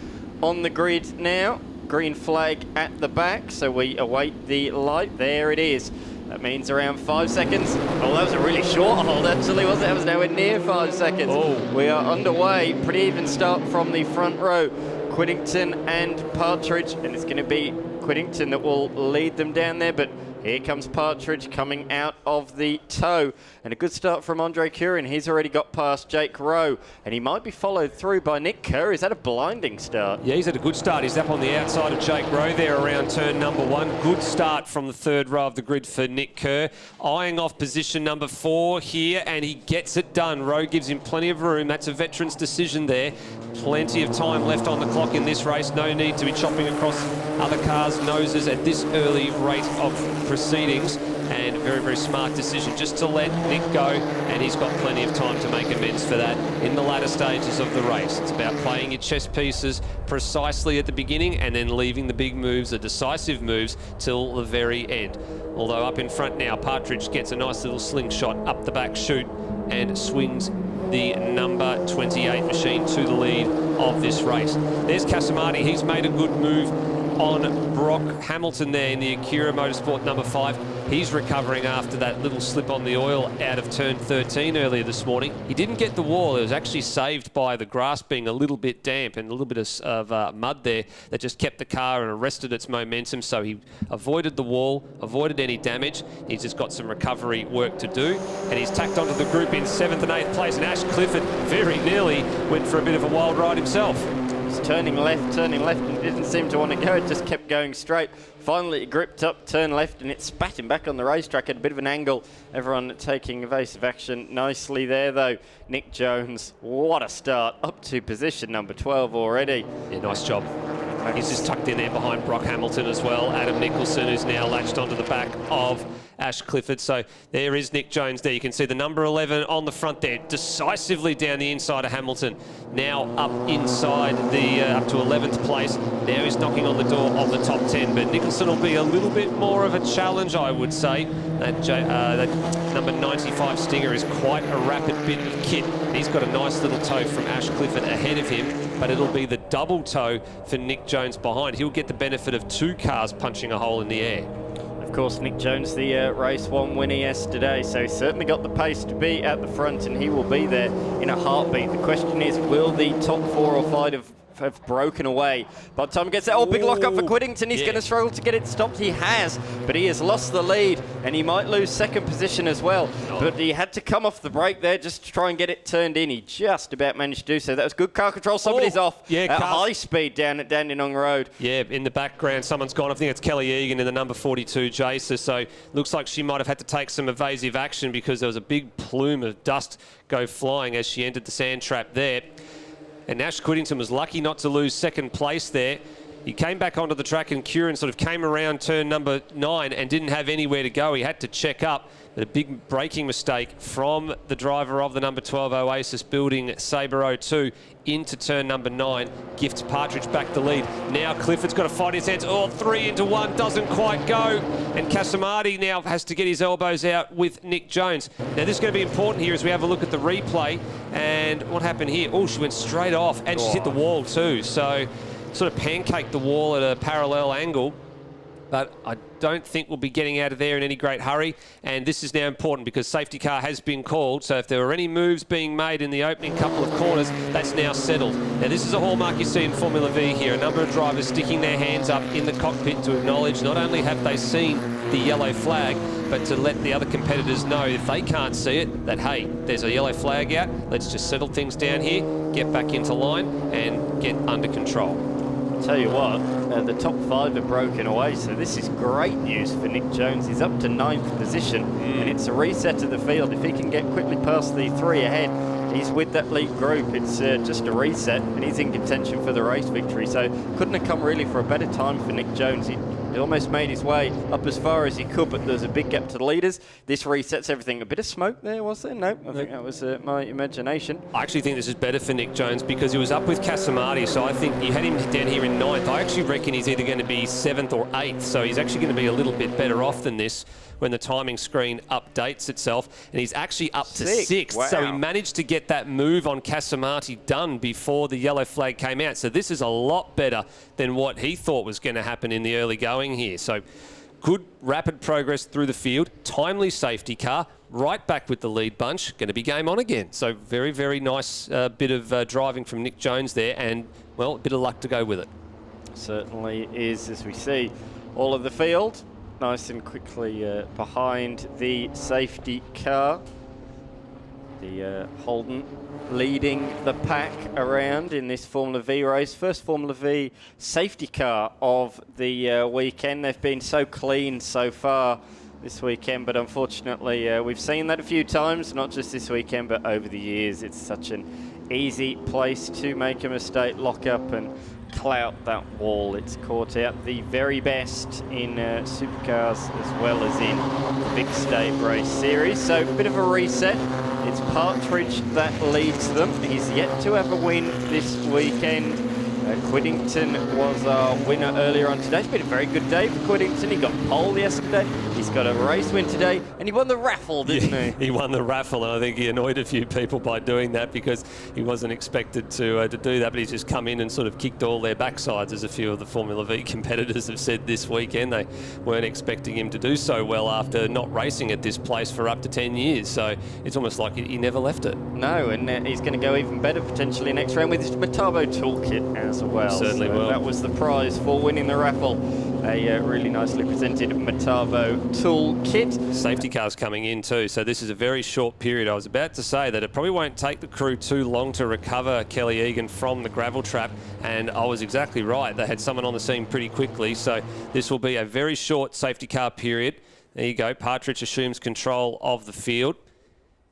on the grid now. Green flag at the back, so we await the light. There it is. That means around 5 seconds. Oh, that was a really short hold, actually, wasn't it? That was nowhere near 5 seconds. Oh. We are underway. Pretty even start from the front row. Quiddington and Partridge, and it's going to be Quiddington that will lead them down there, but here comes Partridge coming out of the toe. And a good start from Andre Curran. He's already got past Jake Rowe, and he might be followed through by Nick Kerr. Is that a blinding start? Yeah, he's had a good start. He's up on the outside of Jake Rowe there around turn number 1. Good start from the third row of the grid for Nick Kerr. Eyeing off position number 4 here, and he gets it done. Rowe gives him plenty of room. That's a veteran's decision there. Plenty of time left on the clock in this race. No need to be chopping across other cars' noses at this early rate of proceedings. And very, very smart decision just to let Nick go, and he's got plenty of time to make amends for that in the latter stages of the race. It's about playing your chess pieces precisely at the beginning and then leaving the big moves, the decisive moves, till the very end. Although up in front now, Partridge gets a nice little slingshot up the back chute and swings the number 28 machine to the lead of this race. There's Casamati. He's made a good move on Brock Hamilton there in the Acura Motorsport number 5. He's recovering after that little slip on the oil out of turn 13 earlier this morning. He didn't get the wall. It was actually saved by the grass being a little bit damp and a little bit of mud there that just kept the car and arrested its momentum. So he avoided the wall, avoided any damage. He's just got some recovery work to do. And he's tacked onto the group in 7th and 8th place. And Ash Clifford very nearly went for a bit of a wild ride himself. Turning left, and didn't seem to want to go. It just kept going straight. Finally, it gripped up, turned left, and it spat him back on the racetrack at a bit of an angle. Everyone taking evasive action nicely there, though. Nick Jones, what a start. Up to position number 12 already. Yeah, nice job. He's just tucked in there behind Brock Hamilton as well. Adam Nicholson, who's now latched onto the back of Ash Clifford. So there is Nick Jones there. You can see the number 11 on the front there, decisively down the inside of Hamilton. Now up inside the up to 11th place. Now he's knocking on the door of the top 10. But Nicholson will be a little bit more of a challenge, I would say. That number 95 Stinger is quite a rapid bit of kit. He's got a nice little toe from Ash Clifford ahead of him, but it'll be the double toe for Nick Jones behind. He'll get the benefit of 2 cars punching a hole in the air. Of course, Nick Jones, the race 1 winner yesterday, so he's certainly got the pace to be at the front, and he will be there in a heartbeat. The question is, will the top 4 or 5 have broken away by the time he gets there? Oh, big lock up for Quiddington. He's going to struggle to get it stopped. He has, but he has lost the lead, and he might lose second position as well. But he had to come off the brake there just to try and get it turned in. He just about managed to do so. That was good car control. Somebody's off at high speed down at Dandenong Road. Yeah, in the background, someone's gone. I think it's Kelly Egan in the number 42 Jacer. So looks like she might have had to take some evasive action because there was a big plume of dust go flying as she entered the sand trap there. And Ash Quiddington was lucky not to lose second place there. He came back onto the track, and Curran sort of came around turn number 9 and didn't have anywhere to go. He had to check up. But a big braking mistake from the driver of the number 12 Oasis, building Sabre 02 into turn number 9. Gifts Partridge back the lead. Now Clifford's got to fight his hands. Oh, 3 into 1, doesn't quite go. And Casamati now has to get his elbows out with Nick Jones. Now this is going to be important here as we have a look at the replay. And what happened here? Oh, she went straight off, and she's hit the wall too. So sort of pancaked the wall at a parallel angle, but I don't think we'll be getting out of there in any great hurry. And this is now important because safety car has been called. So if there were any moves being made in the opening couple of corners, that's now settled. Now this is a hallmark you see in Formula V here. A number of drivers sticking their hands up in the cockpit to acknowledge not only have they seen the yellow flag, but to let the other competitors know if they can't see it, that, hey, there's a yellow flag out. Let's just settle things down here, get back into line and get under control. Tell you what, the top 5 are broken away, so this is great news for Nick Jones. He's up to 9th position, and it's a reset of the field. If he can get quickly past the 3 ahead, he's with that lead group. It's just a reset, and he's in contention for the race victory. So couldn't have come really for a better time for Nick Jones. He almost made his way up as far as he could, but there's a big gap to the leaders. This resets everything. A bit of smoke there, was there? No, I think that was my imagination. I actually think this is better for Nick Jones because he was up with Casamati, so I think you had him down here in 9th. I actually reckon he's either going to be 7th or 8th, so he's actually going to be a little bit better off than this when the timing screen updates itself, and he's actually up to 6th. Wow. So he managed to get that move on Casamati done before the yellow flag came out. So this is a lot better than what he thought was going to happen in the early going here. So good rapid progress through the field, timely safety car, right back with the lead bunch, going to be game on again. So very, very nice bit of driving from Nick Jones there, and, well, a bit of luck to go with it. Certainly is, as we see all of the field nice and quickly behind the safety car. The Holden leading the pack around in this Formula V race. First Formula V safety car of the weekend. They've been so clean so far this weekend, but unfortunately we've seen that a few times, not just this weekend, but over the years. It's such an easy place to make a mistake, lock up and clout that wall. It's caught out the very best in supercars as well as in the Vic State Race Series. So a bit of a reset. It's Partridge that leads them. He's yet to have a win this weekend. Quiddington was our winner earlier on today. It's been a very good day for Quiddington. He got pole yesterday. He's got a race win today, and he won the raffle, didn't he? He won the raffle, and I think he annoyed a few people by doing that because he wasn't expected to do that, but he's just come in and sort of kicked all their backsides, as a few of the Formula V competitors have said this weekend. They weren't expecting him to do so well after not racing at this place for up to 10 years, so it's almost like he never left it. No, and he's going to go even better potentially next round with his Metabo toolkit as well. Certainly so will. That was the prize for winning the raffle. A really nicely presented Metabo toolkit. Safety cars coming in too, so this is a very short period. I was about to say that it probably won't take the crew too long to recover Kelly Egan from the gravel trap, and I was exactly right. They had someone on the scene pretty quickly, so this will be a very short safety car period. There you go. Partridge assumes control of the field,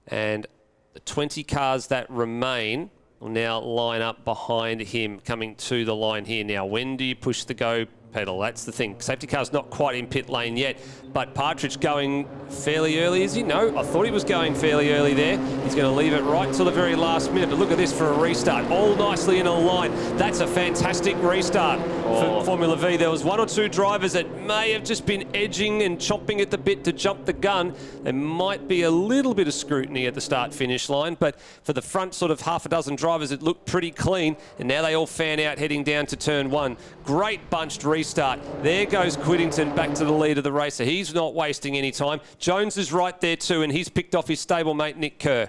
and the 20 cars that remain will now line up behind him, coming to the line here. Now, when do you push the go pedal? That's the thing. Safety car's not quite in pit lane yet, but Partridge going fairly early, is he? No, I thought he was going fairly early there. He's going to leave it right till the very last minute, but look at this for a restart. All nicely in a line. That's a fantastic restart for Formula V. There was one or two drivers that may have just been edging and chomping at the bit to jump the gun. There might be a little bit of scrutiny at the start-finish line, but for the front sort of half a dozen drivers, it looked pretty clean, and now they all fan out heading down to turn one. Great bunched restart. There goes Quiddington back to the lead of the race. So he's not wasting any time. Jones is right there too, and he's picked off his stablemate Nick Kerr.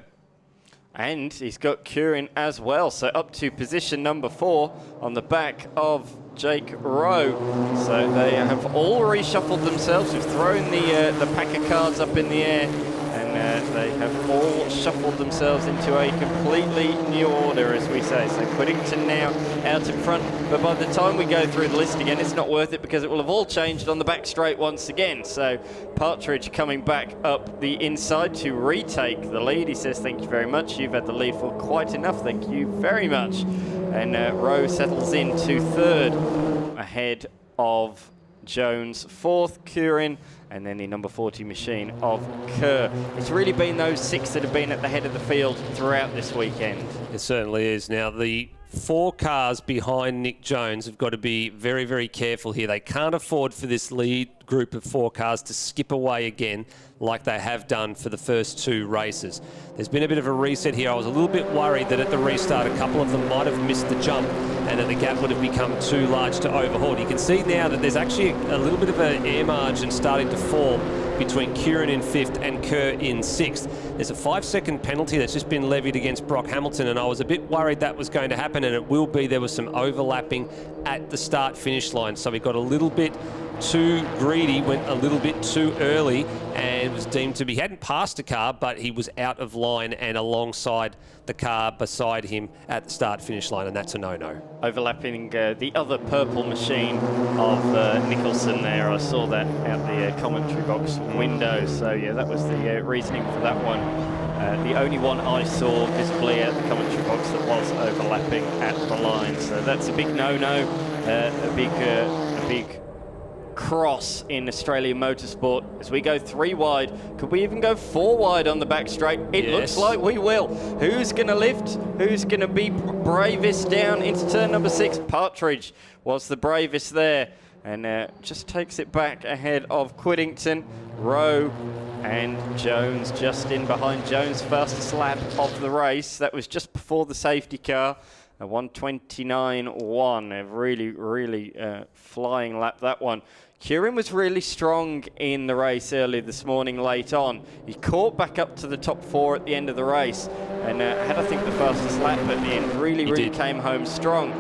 And he's got Curran as well, so up to position number 4 on the back of Jake Rowe. So they have all reshuffled themselves. We've thrown the pack of cards up in the air, and they have all shuffled themselves into a completely new order, as we say. So Quiddington now out in front, but by the time we go through the list again, it's not worth it because it will have all changed on the back straight once again. So Partridge coming back up the inside to retake the lead. He says, thank you very much. You've had the lead for quite enough. Thank you very much. And Rowe settles into 3rd ahead of Jones, 4th, Curran, and then the number 40 machine of Kerr. It's really been those 6 that have been at the head of the field throughout this weekend. It certainly is. Now, the 4 cars behind Nick Jones have got to be very, very careful here. They can't afford for this lead group of 4 cars to skip away again like they have done for the first 2 races. There's been a bit of a reset here. I was a little bit worried that at the restart a couple of them might have missed the jump and that the gap would have become too large to overhaul. You can see now that there's actually a little bit of an air margin starting to form between Kieran in 5th and Kerr in 6th. There's a 5-second penalty that's just been levied against Brock Hamilton, and I was a bit worried that was going to happen, and it will be. There was some overlapping at the start-finish line, so we got a little bit too greedy, went a little bit too early, and was deemed to be, he hadn't passed a car, but he was out of line and alongside the car beside him at the start-finish line, and that's a no-no. Overlapping the other purple machine of Nicholson there. I saw that out the commentary box window, so yeah, that was the reasoning for that one. The only one I saw visibly at the commentary box that was overlapping at the line, so that's a big no-no, a big cross in Australian motorsport. As we go 3 wide, could we even go 4 wide on the back straight? It looks like we will. Who's going to lift? Who's going to be bravest down into turn number 6? Partridge was the bravest there, and just takes it back ahead of Quiddington, Rowe and Jones just in behind. Jones, fastest lap of the race. That was just before the safety car. A 1:29.1, a really flying lap, that one. Kieran was really strong in the race early this morning, late on. He caught back up to the top 4 at the end of the race and had, I think, the fastest lap at the end. Really came home strong.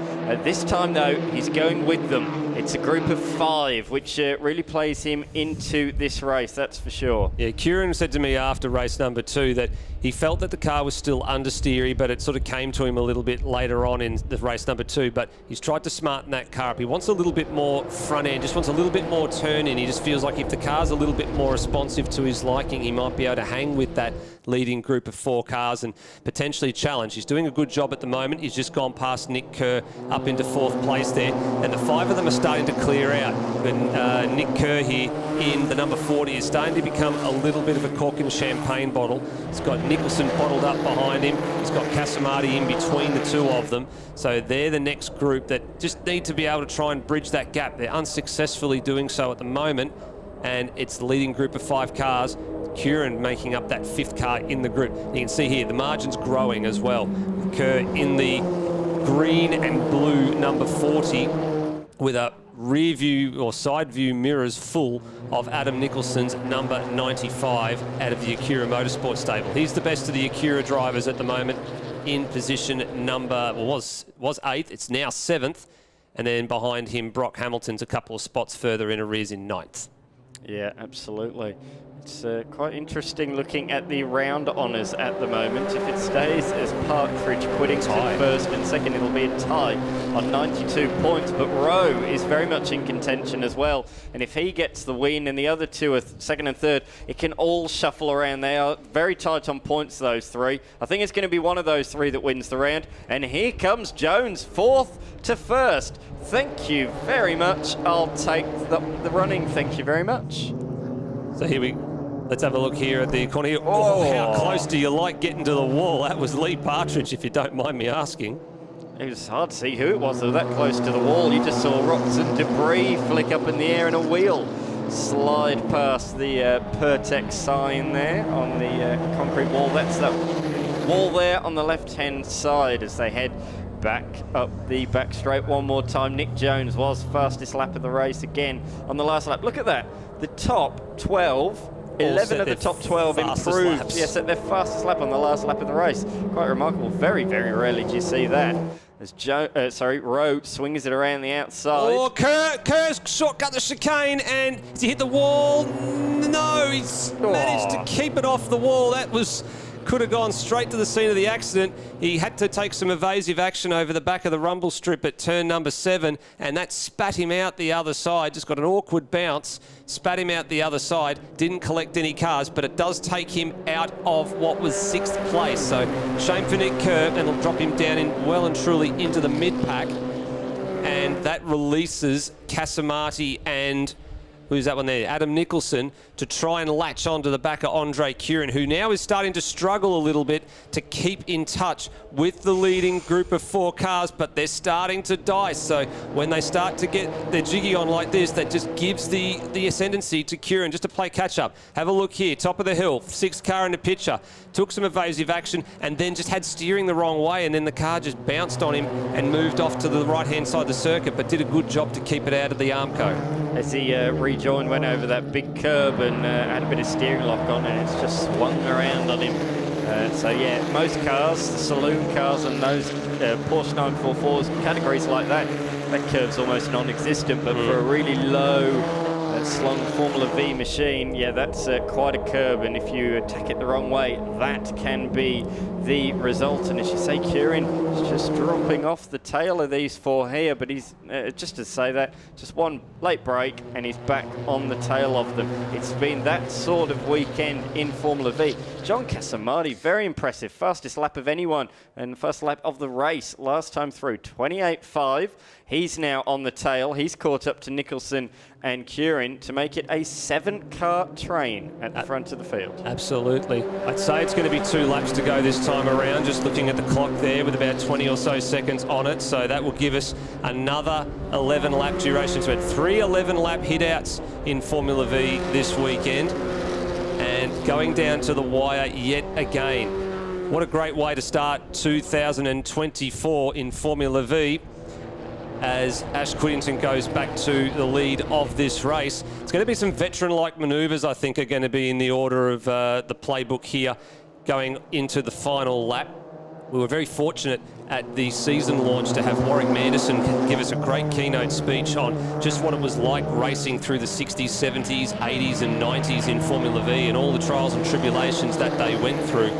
This time, though, he's going with them. It's a group of 5, which really plays him into this race, that's for sure. Yeah, Kieran said to me after race number 2 that he felt that the car was still understeery, but it sort of came to him a little bit later on in the race number 2, but he's tried to smarten that car up. He wants a little bit more front end, just wants a little bit more turn in. He just feels like if the car's a little bit more responsive to his liking, he might be able to hang with that leading group of 4 cars and potentially challenge. He's doing a good job at the moment. He's just gone past Nick Kerr up into 4th place there, and the 5 of them are starting to clear out. And Nick Kerr here in the number 40 is starting to become a little bit of a cork and champagne bottle. He's got Nicholson bottled up behind him. He's got Casamati in between the 2 of them. So they're the next group that just need to be able to try and bridge that gap. They're unsuccessfully doing so at the moment, and it's the leading group of 5 cars. Kieran making up that 5th car in the group. You can see here the margin's growing as well. Kerr in the green and blue number 40 with a rear view or side view mirrors full of Adam Nicholson's number 95 out of the Acura Motorsport stable. He's the best of the Acura drivers at the moment in position number, well, was 8th, it's now 7th, and then behind him Brock Hamilton's a couple of spots further in arrears in 9th. Yeah, absolutely. It's quite interesting looking at the round honours at the moment. If it stays as Partridge, Quiddington first and second, it'll be a tie on 92 points. But Rowe is very much in contention as well. And if he gets the win and the other 2 are second and third, it can all shuffle around. They are very tight on points, those 3. I think it's going to be one of those 3 that wins the round. And here comes Jones, 4th to 1st. Thank you very much. I'll take the running. Thank you very much. So here let's have a look here at the corner here. Oh, how close do you like getting to the wall? That was Lee Partridge, if you don't mind me asking. It was hard to see who it was. They were that close to the wall. You just saw rocks and debris flick up in the air and a wheel slide past the Pertex sign there on the concrete wall. That's that wall there on the left-hand side as they head back up the back straight one more time. Nick Jones was fastest lap of the race again on the last lap. Look at that. The top 12, 11 of the top 12 improved. Laps. Yes, at their fastest lap on the last lap of the race. Quite remarkable. Very, very rarely do you see that. As Rowe swings it around the outside. Oh, Kerr's shortcut the chicane, and has he hit the wall? No, he's managed to keep it off the wall. That could have gone straight to the scene of the accident. He had to take some evasive action over the back of the rumble strip at turn number 7, and that spat him out the other side. Just got an awkward bounce, spat him out the other side, didn't collect any cars, but it does take him out of what was 6th place. So shame for Nick Kerr, and it'll drop him down in well and truly into the mid-pack, and that releases Casamati and who's that one there? Adam Nicholson, to try and latch onto the back of Andre Curran, who now is starting to struggle a little bit to keep in touch with the leading group of 4 cars, but they're starting to dice. So when they start to get their jiggy on like this, that just gives the ascendancy to Curran just to play catch up. Have a look here, top of the hill, 6th car in the picture, took some evasive action and then just had steering the wrong way, and then the car just bounced on him and moved off to the right-hand side of the circuit, but did a good job to keep it out of the Armco. As he rejoined, went over that big curb and had a bit of steering lock on, and it's just swung around on him. So yeah, most cars, the saloon cars and those Porsche 944s, categories like that, that curve's almost non-existent, but for a really low slung Formula V machine, yeah, that's quite a curb, and if you attack it the wrong way, that can be the result. And as you say, Curran is just dropping off the tail of these 4 here, but he's, just to say that, just one late break and he's back on the tail of them. It's been that sort of weekend in Formula V. John Casamati, very impressive, fastest lap of anyone, and the first lap of the race last time through, 28.5. He's now on the tail. He's caught up to Nicholson and Curran to make it a 7-car train at the front of the field. Absolutely. I'd say it's going to be 2 laps to go this time around, just looking at the clock there with about 20 or so seconds on it. So that will give us another 11-lap duration. So we had 3 11-lap hit-outs in Formula V this weekend. And going down to the wire yet again. What a great way to start 2024 in Formula V, as Ash Whittington goes back to the lead of this race. It's going to be some veteran-like manoeuvres, I think, are going to be in the order of the playbook here going into the final lap. We were very fortunate at the season launch to have Warwick Manderson give us a great keynote speech on just what it was like racing through the 60s, 70s, 80s and 90s in Formula V and all the trials and tribulations that they went through.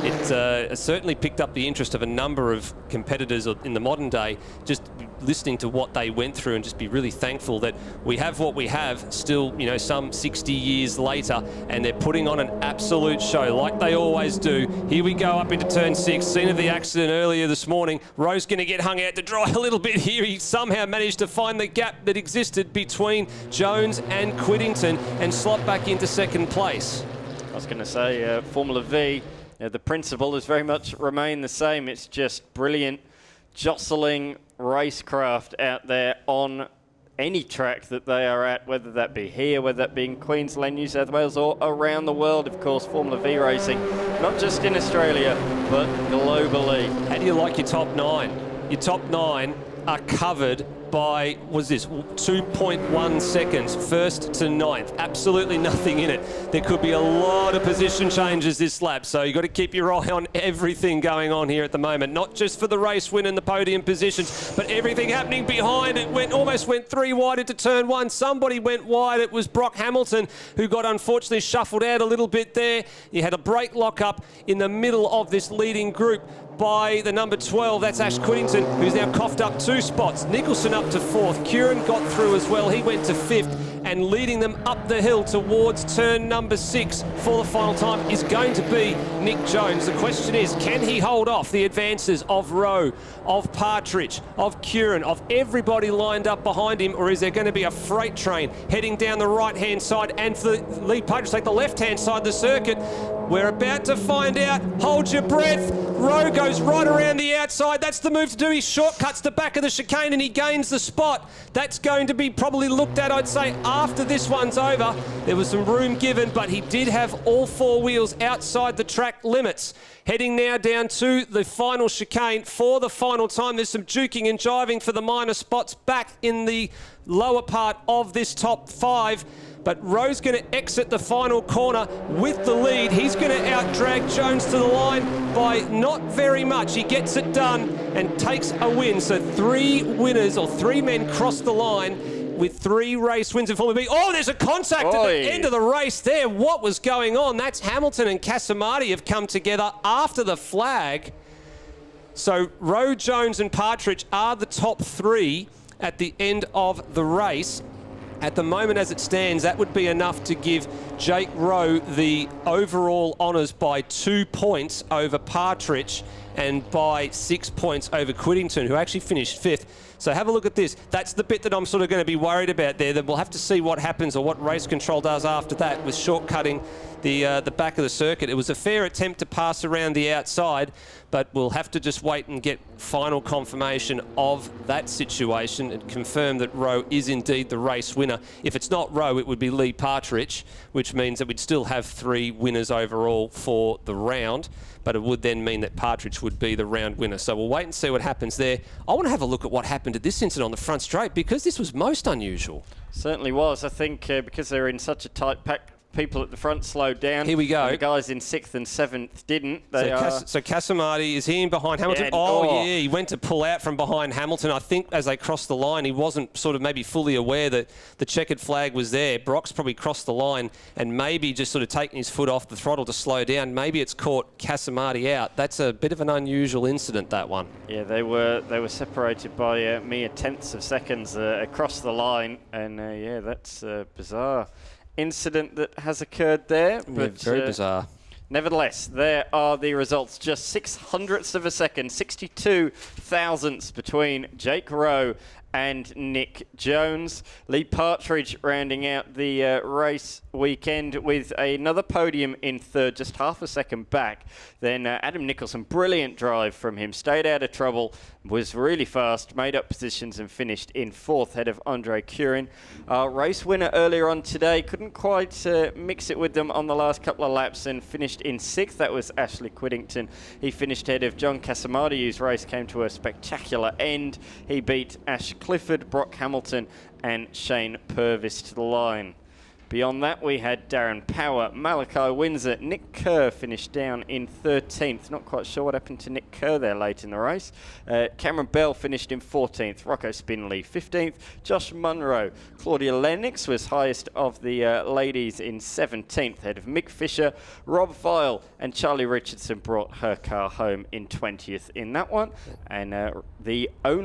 It certainly picked up the interest of a number of competitors in the modern day, just listening to what they went through, and just be really thankful that we have what we have still, you know, some 60 years later, and they're putting on an absolute show like they always do. Here we go up into turn 6, scene of the accident earlier this morning. Rowe's going to get hung out to dry a little bit here. He somehow managed to find the gap that existed between Jones and Whittington and slot back into 2nd place. I was going to say, Formula V, the principle has very much remained the same. It's just brilliant jostling racecraft out there on any track that they are at, whether that be here, whether that be in Queensland, New South Wales, or around the world, of course. Formula V racing, not just in Australia, but globally. How do you like your top 9? Your top 9 are covered by, was this 2.1 seconds, 1st to 9th. Absolutely nothing in it. There could be a lot of position changes this lap, so you've got to keep your eye on everything going on here at the moment, not just for the race win and the podium positions, but everything happening behind. It almost went 3 wide into turn 1. Somebody went wide. It was Brock Hamilton, who got unfortunately shuffled out a little bit there. He had a brake lock up in the middle of this leading group by the number 12, that's Ash Whittington, who's now coughed up 2 spots. Nicholson up to 4th. Curran got through as well. He went to 5th, and leading them up the hill towards turn number 6 for the final time is going to be Nick Jones. The question is, can he hold off the advances of Rowe, of Partridge, of Curran, of everybody lined up behind him, or is there going to be a freight train heading down the right-hand side and for the lead Partridge take the left-hand side of the circuit? We're about to find out. Hold your breath. Rowe goes right around the outside. That's the move to do. He shortcuts the back of the chicane and he gains the spot. That's going to be probably looked at, I'd say, after this one's over. There was some room given, but he did have all 4 wheels outside the track limits. Heading now down to the final chicane for the final time. There's some juking and jiving for the minor spots back in the lower part of this top 5. But Rowe's going to exit the final corner with the lead. He's going to out-drag Jones to the line by not very much. He gets it done and takes a win. So 3 winners, or 3 men cross the line with 3 race wins in Formula V. Oh, there's a contact at the end of the race there. What was going on? That's Hamilton and Casamati have come together after the flag. So Rowe, Jones and Partridge are the top 3 at the end of the race. At the moment, as it stands, that would be enough to give Jake Rowe the overall honours by 2 points over Partridge. and by 6 points over Quiddington, who actually finished 5th. So have a look at this. That's the bit that I'm sort of going to be worried about there. That we'll have to see what happens or what race control does after that with shortcutting the back of the circuit. It was a fair attempt to pass around the outside, but we'll have to just wait and get final confirmation of that situation and confirm that Rowe is indeed the race winner. If it's not Rowe, it would be Lee Partridge, which means that we'd still have 3 winners overall for the round, but it would then mean that Partridge would be the round winner. So we'll wait and see what happens there. I want to have a look at what happened at this incident on the front straight, because this was most unusual. Certainly was. I think because they're in such a tight pack, people at the front slowed down. Here we go. And the guys in 6th and 7th didn't. So Casamati, is he in behind Hamilton? Yeah, Yeah, he went to pull out from behind Hamilton. I think as they crossed the line, he wasn't sort of maybe fully aware that the checkered flag was there. Brock's probably crossed the line and maybe just sort of taken his foot off the throttle to slow down. Maybe it's caught Casamati out. That's a bit of an unusual incident, that one. Yeah, they were separated by mere tenths of seconds across the line, and yeah, that's bizarre incident that has occurred there. But very bizarre. Nevertheless, there are the results. Just 600ths of a second, 62 thousandths between Jake Rowe and Nick Jones. Lee Partridge rounding out the race weekend with another podium in 3rd, just half a second back. Then Adam Nicholson, brilliant drive from him, stayed out of trouble, was really fast, made up positions and finished in 4th, ahead of Andre Curin. Our race winner earlier on today couldn't quite mix it with them on the last couple of laps and finished in 6th. That was Ashley Quiddington. He finished ahead of John Casamati, whose race came to a spectacular end. He beat Ash Clifford, Brock Hamilton and Shane Purvis to the line. Beyond that, we had Darren Power, Malachi Windsor. Nick Kerr finished down in 13th. Not quite sure what happened to Nick Kerr there late in the race. Cameron Bell finished in 14th. Rocco Spinley 15th. Josh Munro. Claudia Lennox was highest of the ladies in 17th, ahead of Mick Fisher. Rob File and Charlie Richardson brought her car home in 20th in that one. And the only